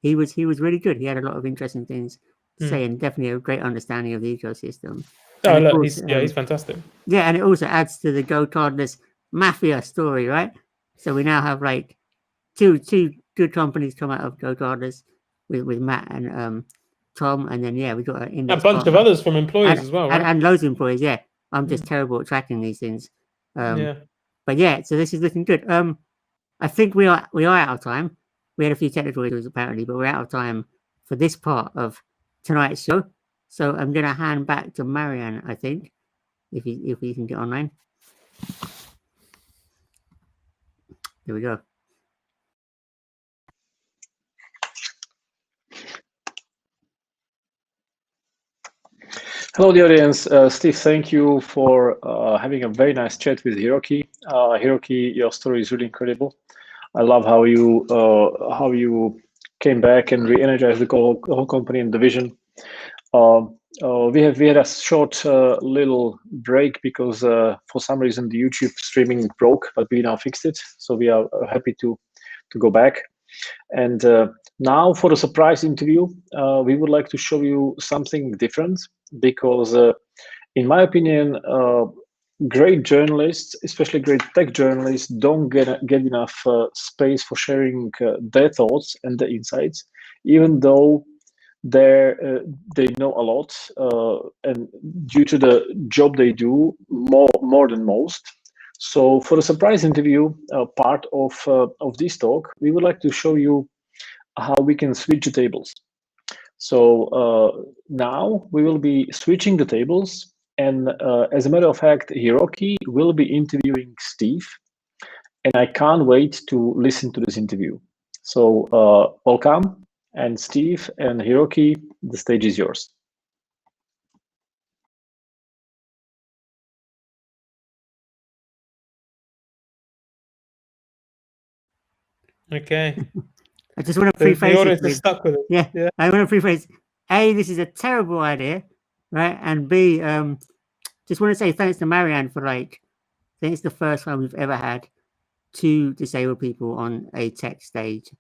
He was really good. He had a lot of interesting things to say, and definitely a great understanding of the ecosystem. Oh, look, he's fantastic. Yeah, and it also adds to the GoCardless mafia story, right? So we now have like two good companies come out of GoCardless with Matt and Tom, and then we got a bunch of others from employees as well, right? And loads of employees. Yeah, I'm just terrible at tracking these things. But yeah, so this is looking good. I think we are out of time. We had a few technical issues apparently, but we're out of time for this part of tonight's show. So I'm going to hand back to Marianne, I think, if we can get online. There we go. Hello, the audience. Steve, thank you for having a very nice chat with Hiroki. Hiroki, your story is really incredible. I love how you came back and re-energized the whole company and the vision. We had a short little break because for some reason the YouTube streaming broke, but we now fixed it. So we are happy to go back. And now for the surprise interview, we would like to show you something different because in my opinion, great journalists, especially great tech journalists, don't get enough space for sharing their thoughts and their insights, even though They know a lot, and due to the job they do, more than most. So for the surprise interview part of this talk, we would like to show you how we can switch the tables. So now we will be switching the tables, and as a matter of fact, Hiroki will be interviewing Steve, and I can't wait to listen to this interview. So welcome, and Steve and Hiroki, the stage is yours. Okay. I just want to The preface audience it is with, stuck with it. yeah, I want to preface, A, this is a terrible idea, right? And B, just want to say thanks to Marianne for I think it's the first time we've ever had 2 disabled people on a tech stage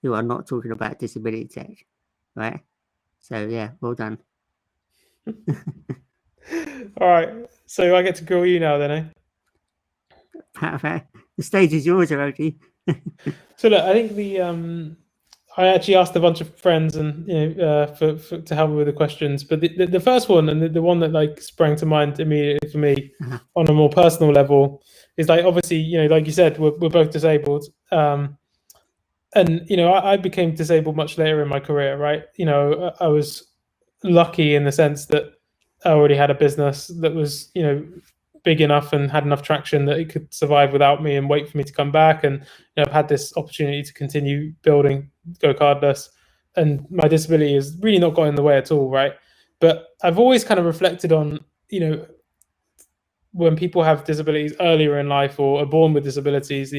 who are not talking about disability tech, right? So yeah, well done. All right. So I get to grill you now then, eh? The stage is yours, Hiroki. So look, I think I actually asked a bunch of friends and to help me with the questions, but the first one and the one that sprang to mind immediately for me on a more personal level is obviously like you said, we're both disabled, and I became disabled much later in my career, right? I was lucky in the sense that I already had a business that was big enough and had enough traction that it could survive without me and wait for me to come back. And I've had this opportunity to continue building GoCardless, and my disability has really not got in the way at all, right? But I've always kind of reflected on, when people have disabilities earlier in life or are born with disabilities,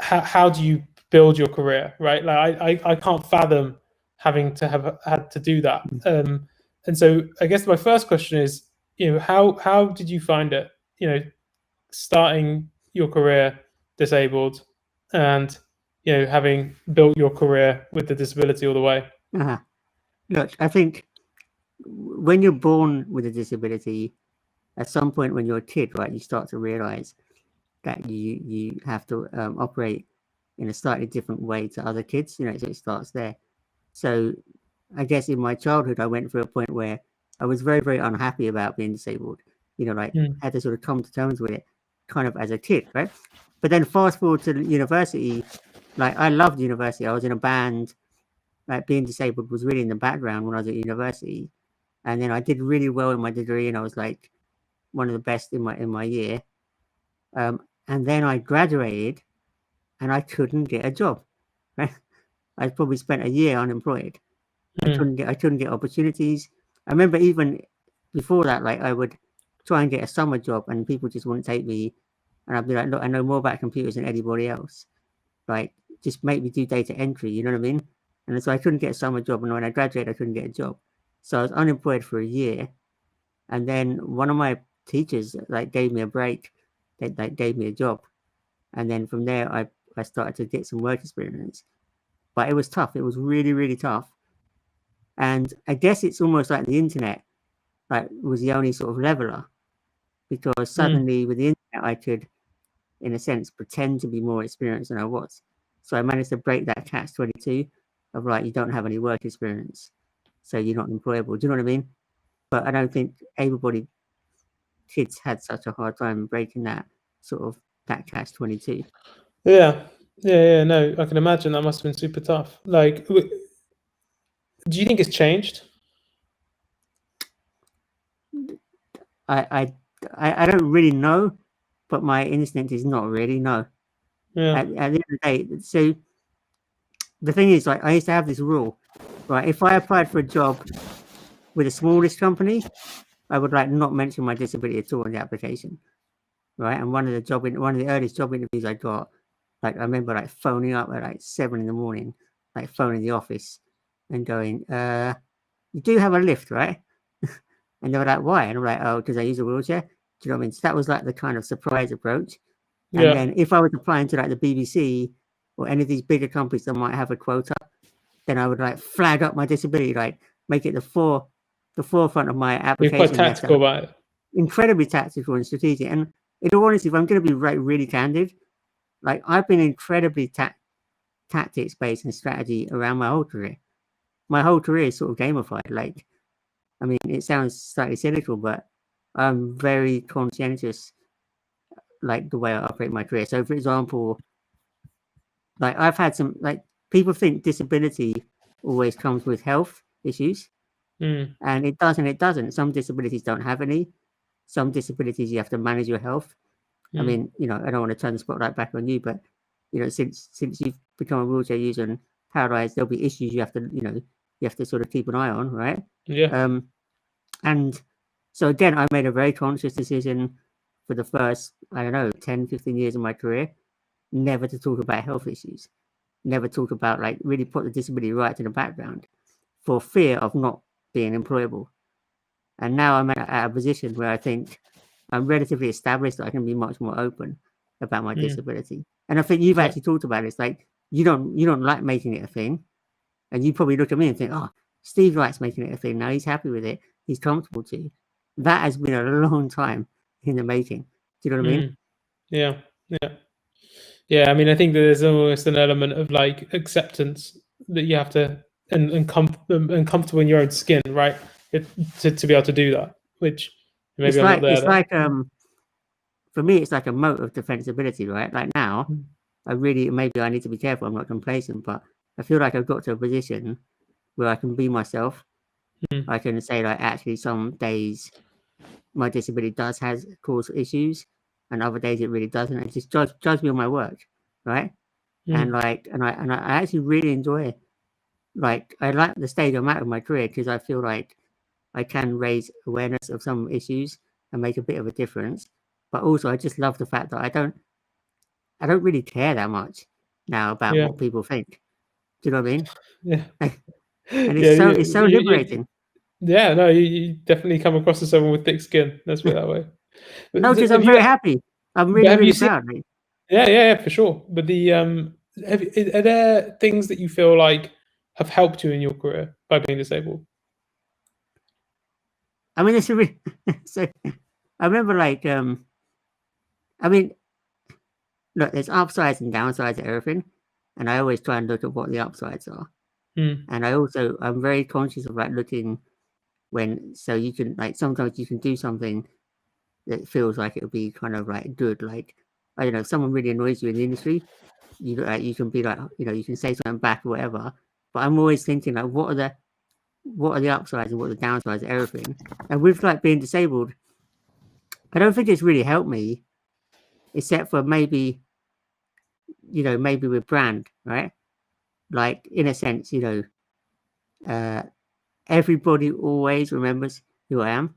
how do you build your career, right? I can't fathom having to have had to do that. And so I guess my first question is, how did you find it, starting your career disabled and, having built your career with the disability all the way? Look, I think when you're born with a disability, at some point when you're a kid, right, you start to realize that you have to operate in a slightly different way to other kids, so it starts there. So I guess in my childhood, I went through a point where I was very, very unhappy about being disabled, had to sort of come to terms with it kind of as a kid, right? But then fast forward to university, I loved university. I was in a band, being disabled was really in the background when I was at university. And then I did really well in my degree, and I was one of the best in my year. And then I graduated and I couldn't get a job, right? I probably spent a year unemployed. I couldn't get opportunities. I remember even before that, I would try and get a summer job and people just wouldn't take me. And I'd be like, look, I know more about computers than anybody else. Just make me do data entry, you know what I mean? And so I couldn't get a summer job. And when I graduated, I couldn't get a job. So I was unemployed for a year. And then one of my teachers gave me a break. They gave me a job. And then from there, I started to get some work experience. But it was tough. It was really, really tough. And I guess it's almost like the internet was the only sort of leveler, because suddenly with the internet, I could, in a sense, pretend to be more experienced than I was. So I managed to break that catch-22 of you don't have any work experience, so you're not employable. Do you know what I mean? But I don't think able-bodied kids had such a hard time breaking that that catch-22. Yeah. No, I can imagine that must have been super tough. Do you think it's changed? I don't really know, but my instinct is not really, no. Yeah. At the end of the day, so the thing is, I used to have this rule, right? If I applied for a job with the smallest company, I would not mention my disability at all in the application, right? And one of the earliest job interviews I got, I remember phoning up at 7 a.m, phoning the office and going, you do have a lift, right? And they were like, why? And I'm like, oh, because I use a wheelchair. Do you know what I mean? So that was the kind of surprise approach. And then if I was applying to the BBC or any of these bigger companies that might have a quota, then I would flag up my disability, make it the forefront of my application. You're quite tactical about it. Incredibly tactical and strategic. And in all honesty, if I'm going to be really candid, I've been incredibly tactics based and strategy around my whole career. my whole career is sort of gamified. Like, I mean, it sounds slightly cynical, but I'm very conscientious, like the way I operate my career. So, for example, like I've had some, like, people think disability always comes with health issues, and it doesn't. It doesn't. Some disabilities don't have any. Some disabilities you have to manage your health. I mean, you know, I don't want to turn the spotlight back on you, but you know, since you've become a wheelchair user and paralyzed, there'll be issues you have to, you know, you have to sort of keep an eye on, right? Yeah. And so again, I made a very conscious decision for the first, I don't know, 10, 15 years of my career, never to talk about health issues, never talk about, like, really put the disability right in the background for fear of not being employable. And now I'm at a position where I think I'm relatively established that I can be much more open about my disability. And I think you've actually talked about it. It's like you don't like making it a thing. And you probably look at me and think, oh, Steve likes making it a thing. Now he's happy with it. He's comfortable to. That has been a long time in the making. Do you know what I mean? Yeah. I mean, I think that there's almost an element of like acceptance that you have to and comfortable in your own skin, right? To be able to do that, which maybe it's I'm like, not there. It's like for me, it's like a moat of defensibility, right? Like now, maybe I need to be careful. I'm not complacent, but I feel like I've got to a position where I can be myself. I can say, like, actually, some days my disability does cause issues, and other days it really doesn't. And just judge me on my work, right? And like, and I actually really enjoy, like, I like the stage I'm at in my career because I feel like I can raise awareness of some issues and make a bit of a difference. But also, I just love the fact that I don't really care that much now about what people think. Do you know what I mean? Yeah. And it's so liberating. No, you definitely come across as someone with thick skin. Let's put it that way. No, because I'm very happy. I'm really proud. Yeah, for sure. But are there things that you feel like have helped you in your career by being disabled? I mean, it's a really, so I remember, like, I mean, look, there's upsides and downsides to everything, and I always try and look at what the upsides are. And I'm very conscious of, like, looking so you can, like, sometimes you can do something that feels like it would be kind of like good, like, I don't know, if someone really annoys you in the industry, you can be like, you know, you can say something back or whatever. But I'm always thinking, like, what are the upsides and what are the downsides of everything? And with, like, being disabled, I don't think it's really helped me, except for maybe, you know, maybe with brand, right? Like, in a sense, you know, everybody always remembers who I am.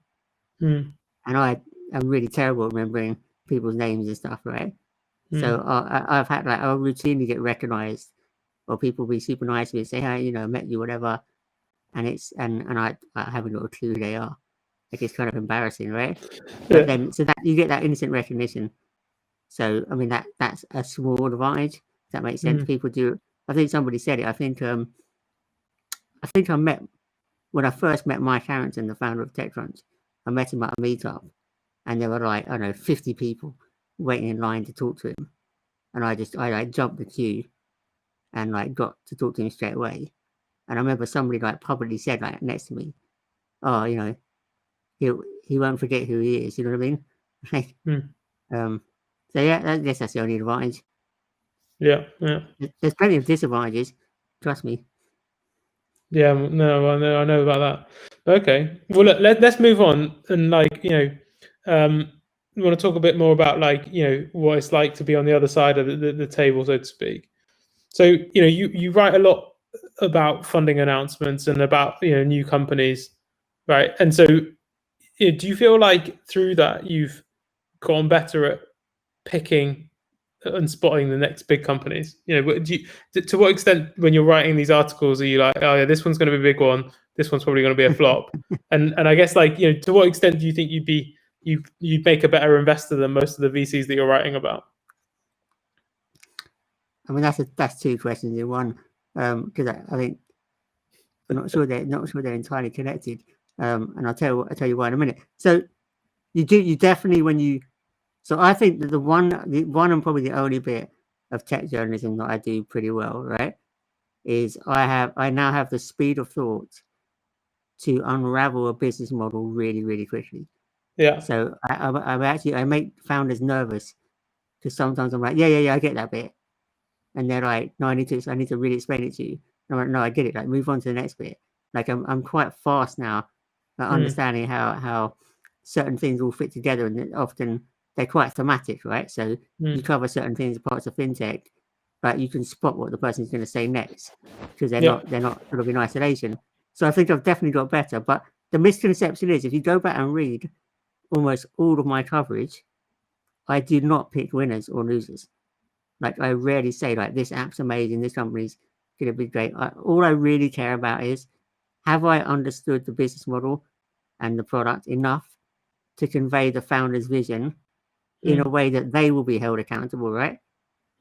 And I'm really terrible at remembering people's names and stuff, right? So I've had, like, I'll routinely get recognized, or people be super nice to me and say, hey, you know, I met you, whatever. And I haven't got a clue who they are. Like, it's kind of embarrassing, right? But then, so that you get that instant recognition. So, I mean, that's a small advantage. Does that make sense? People do. I think somebody said it. I think I met, when I first met Mike Harrington, the founder of TechCrunch, I met him at a meetup, and there were, like, I don't know, 50 people waiting in line to talk to him. And I like jumped the queue and, like, got to talk to him straight away. And I remember somebody, like, publicly said, like, next to me, oh, you know, he won't forget who he is. You know what I mean? So yeah, I guess that's the only advantage. Yeah. There's plenty of disadvantages. Trust me. Yeah, no, I know about that. Okay, well, let's move on, and, like, you know, we want to talk a bit more about, like, you know, what it's like to be on the other side of the table, so to speak. So, you know, you write a lot about funding announcements and about, you know, new companies, right? And so, you know, do you feel like through that you've gotten better at picking and spotting the next big companies? You know, to what extent, when you're writing these articles, are you like, oh yeah, this one's going to be a big one, this one's probably going to be a flop? and I guess, like, you know, to what extent do you think you'd make a better investor than most of the VCs that you're writing about? I mean, that's two questions in one, because I think I'm not sure they're entirely connected. And I'll tell you why in a minute. So you definitely, so I think that the one and probably the only bit of tech journalism that I do pretty well, right, is I now have the speed of thought to unravel a business model really, really quickly. Yeah. So I make founders nervous because sometimes I'm like, yeah, I get that bit, and they're like, no, I need to really explain it to you. And I'm like, no, I get it. Like, move on to the next bit. Like, I'm quite fast now at understanding how certain things all fit together, and often they're quite thematic, right? So you cover certain things, parts of fintech, but you can spot what the person's going to say next because they're not sort of in isolation. So I think I've definitely got better. But the misconception is, if you go back and read almost all of my coverage, I do not pick winners or losers. Like, I rarely say, like, this app's amazing, this company's going to be great. All I really care about is, have I understood the business model and the product enough to convey the founder's vision in a way that they will be held accountable, right?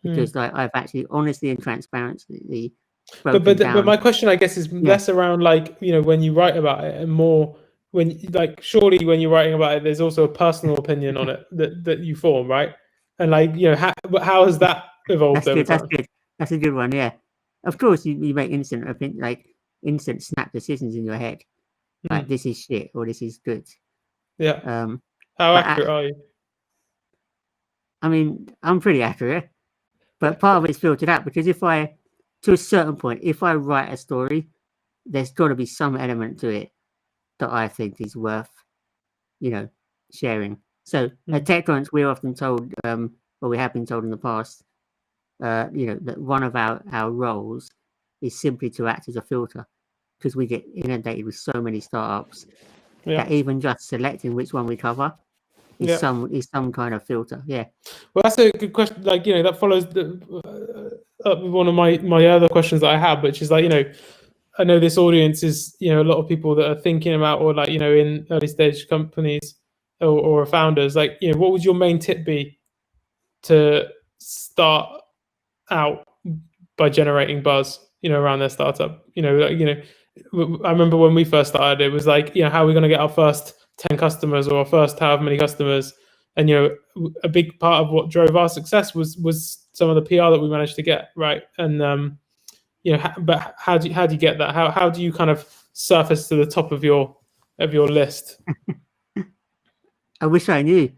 Because like, I've actually honestly and transparently but my question, I guess, is less around, like, you know, when you write about it, and more when, like, surely when you're writing about it, there's also a personal opinion on it that you form, right? And, like, you know, how has that evolved over time? That's a good one. Yeah, of course you make instant snap decisions in your head, like, this is shit or this is good. Yeah. How accurate are you? I mean, I'm pretty accurate, but part of it's filtered out because to a certain point, if I write a story, there's got to be some element to it that I think is worth, you know, sharing. So at TechCrunch, we're often told, or we have been told in the past, you know, that one of our roles is simply to act as a filter, because we get inundated with so many startups that even just selecting which one we cover is some kind of filter. Yeah. Well, that's a good question. Like, you know, that follows one of my other questions that I have, which is, like, you know, I know this audience is, you know, a lot of people that are thinking about, or, like, you know, in early stage companies or founders. Like, you know, what would your main tip be to start out by generating buzz, you know, around their startup? You know, like, you know, I remember when we first started, it was like, you know, how are we going to get our first 10 customers or our first however many customers? And, you know, a big part of what drove our success was some of the PR that we managed to get, right? And you know, but how do you get that? How do you kind of surface to the top of your list? I wish I knew.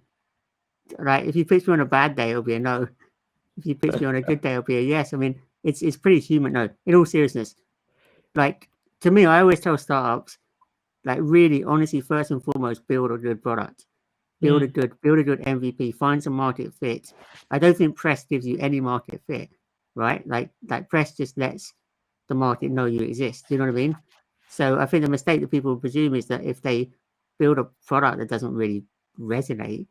Right, if you pitch me on a bad day, it'll be a no. If you pitch me on a good day, it'll be a yes. I mean, it's pretty human. No, in all seriousness, like, to me, I always tell startups, like, really, honestly, first and foremost, build a good product, build a good MVP, find some market fit. I don't think press gives you any market fit, right? Like press just lets the market know you exist. Do you know what I mean? So I think the mistake that people presume is that if they build a product that doesn't really resonate,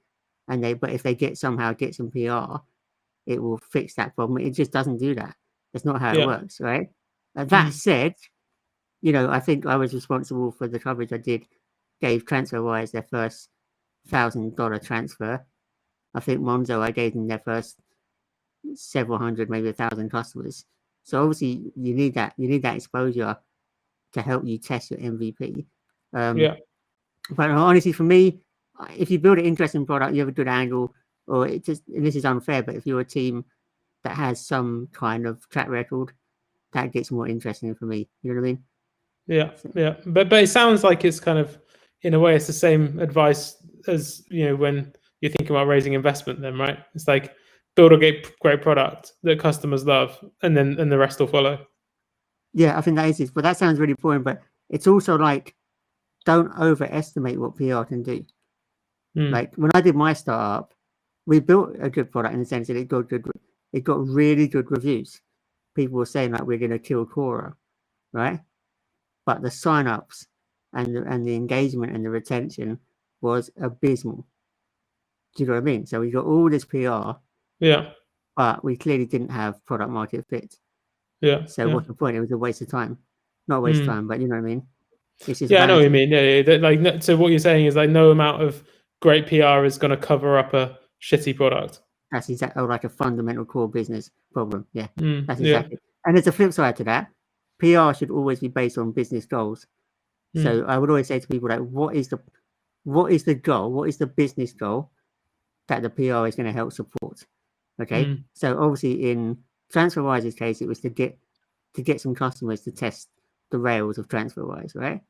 but if they somehow get some PR, it will fix that problem. It just doesn't do that. That's not how it works, right? That said, you know, I think I was responsible for the coverage I did, gave TransferWise their first $1,000 transfer. I think Monzo, I gave them their first several hundred, maybe 1,000 customers. So obviously you need that exposure to help you test your MVP. But honestly, for me, if you build an interesting product, you have a good angle, or and this is unfair, but if you're a team that has some kind of track record, that gets more interesting for me. You know what I mean? Yeah. But it sounds like it's kind of, in a way, it's the same advice as, you know, when you're thinking about raising investment then, right? It's like, build a great product that customers love, and the rest will follow. Yeah, I think that is it. But that sounds really boring. But it's also like, don't overestimate what PR can do. Like, when I did my startup, we built a good product in the sense that it got really good reviews. People were saying, like, we're going to kill Quora, right? But the signups and the engagement and the retention was abysmal. Do you know what I mean? So we got all this PR, but we clearly didn't have product market fit. So what's the point? It was a waste of time. Not a waste of time, but you know what I mean? It's just I know what you mean. Yeah. Like, so what you're saying is, like, no amount of great PR is going to cover up a shitty product. That's exactly, like, a fundamental core business problem. Yeah, that's exactly. And there's a flip side to that. PR should always be based on business goals. So I would always say to people, like, what is the goal? What is the business goal that the PR is going to help support? Okay. So obviously in TransferWise's case, it was to to get some customers to test the rails of TransferWise, right?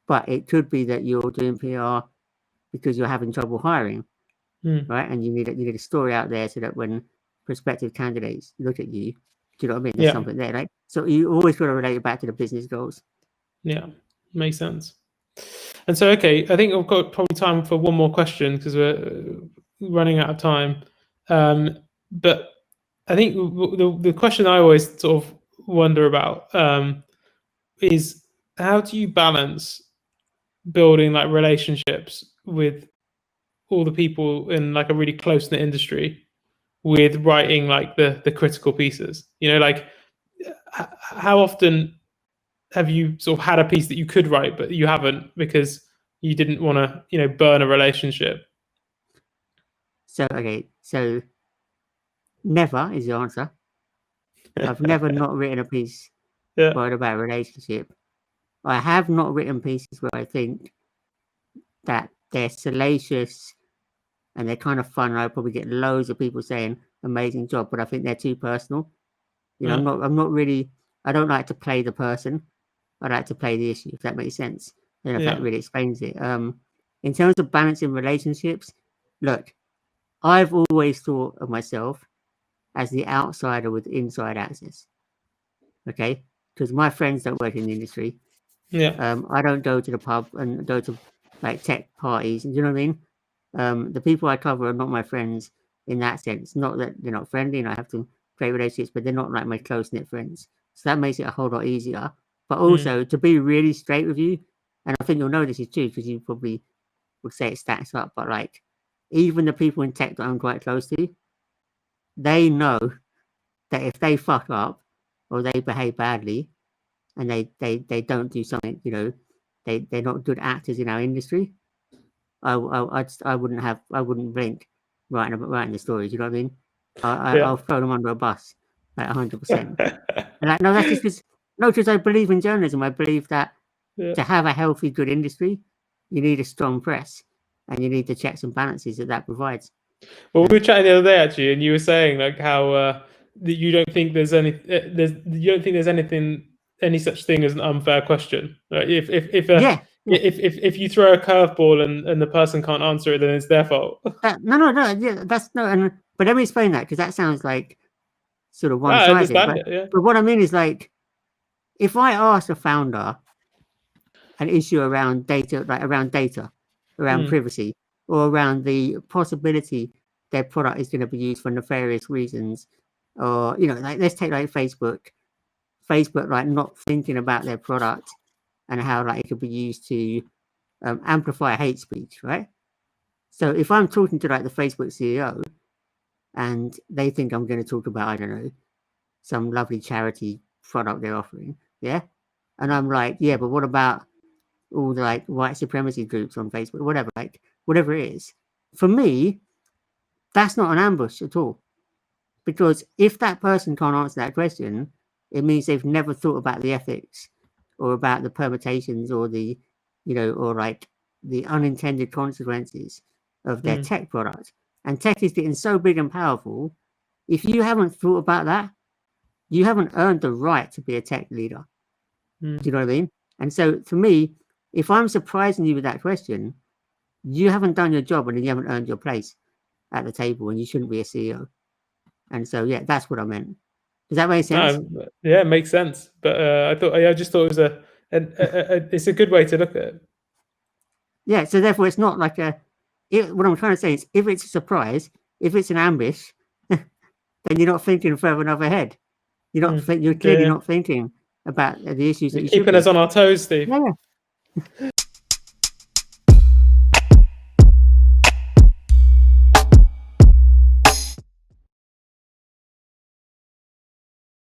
But it could be that you're doing PR because you're having trouble hiring, right? And you need a story out there so that when prospective candidates look at you, do you know what I mean? There's something there, right? So you always got to relate it back to the business goals. Yeah, makes sense. And so, okay, I think I've got probably time for one more question because we're running out of time. But I think the question I always sort of wonder about is how do you balance building like relationships with all the people in like a really close-knit industry with writing like the critical pieces? You know, like how often have you sort of had a piece that you could write but you haven't because you didn't want to, you know, burn a relationship? So never is the answer. I've never not written a piece about a relationship. I have not written pieces where I think that they're salacious and they're kind of fun. I probably get loads of people saying amazing job, but I think they're too personal. You know, I'm not really, I don't like to play the person. I like to play the issue, if that makes sense. And if that really explains it. In terms of balancing relationships, look, I've always thought of myself as the outsider with inside access. Okay? Because my friends don't work in the industry. I don't go to the pub and go to like tech parties. Do you know what I mean? The people I cover are not my friends in that sense. Not that they're not friendly and I have to create relationships, but they're not like my close-knit friends. So that makes it a whole lot easier. But also to be really straight with you, and I think you'll know this is true because you probably would say it stacks up, but like even the people in tech that I'm quite close to, they know that if they fuck up or they behave badly and they don't do something, you know, they're not good actors in our industry, I wouldn't blink writing the stories, you know what I mean? I'll throw them under a bus, like 100%. And like, no, that's just because I believe in journalism. I believe that to have a healthy, good industry, you need a strong press and you need the checks and balances that provides. Well, we were chatting the other day actually, and you were saying like how that you don't think there's any such thing as an unfair question. Right? If you throw a curveball and the person can't answer it, then it's their fault. But let me explain that because that sounds like sort of one-sided. But what I mean is like, if I ask a founder an issue around data, around privacy, or around the possibility their product is going to be used for nefarious reasons, or, you know, like let's take like Facebook like not thinking about their product and how like it could be used to amplify hate speech, right? So if I'm talking to like the Facebook CEO and they think I'm going to talk about, I don't know, some lovely charity product they're offering, and I'm like, but what about all the like white supremacy groups on Facebook, whatever it is? For me, that's not an ambush at all, because if that person can't answer that question, it means they've never thought about the ethics or about the permutations or the, you know, or like the unintended consequences of their tech product. And tech is getting so big and powerful. If you haven't thought about that, you haven't earned the right to be a tech leader. Do you know what I mean? And so for me, if I'm surprising you with that question, you haven't done your job and you haven't earned your place at the table, and you shouldn't be a CEO. And so, that's what I meant. Does that make sense? No, it makes sense. But I just thought it was it's a good way to look at it. Yeah. So therefore, it's not like what I'm trying to say is, if it's a surprise, if it's an ambush, then you're not thinking further enough ahead. You're not. You're clearly not thinking about the issues that you're keeping us on our toes, Steve. Yeah.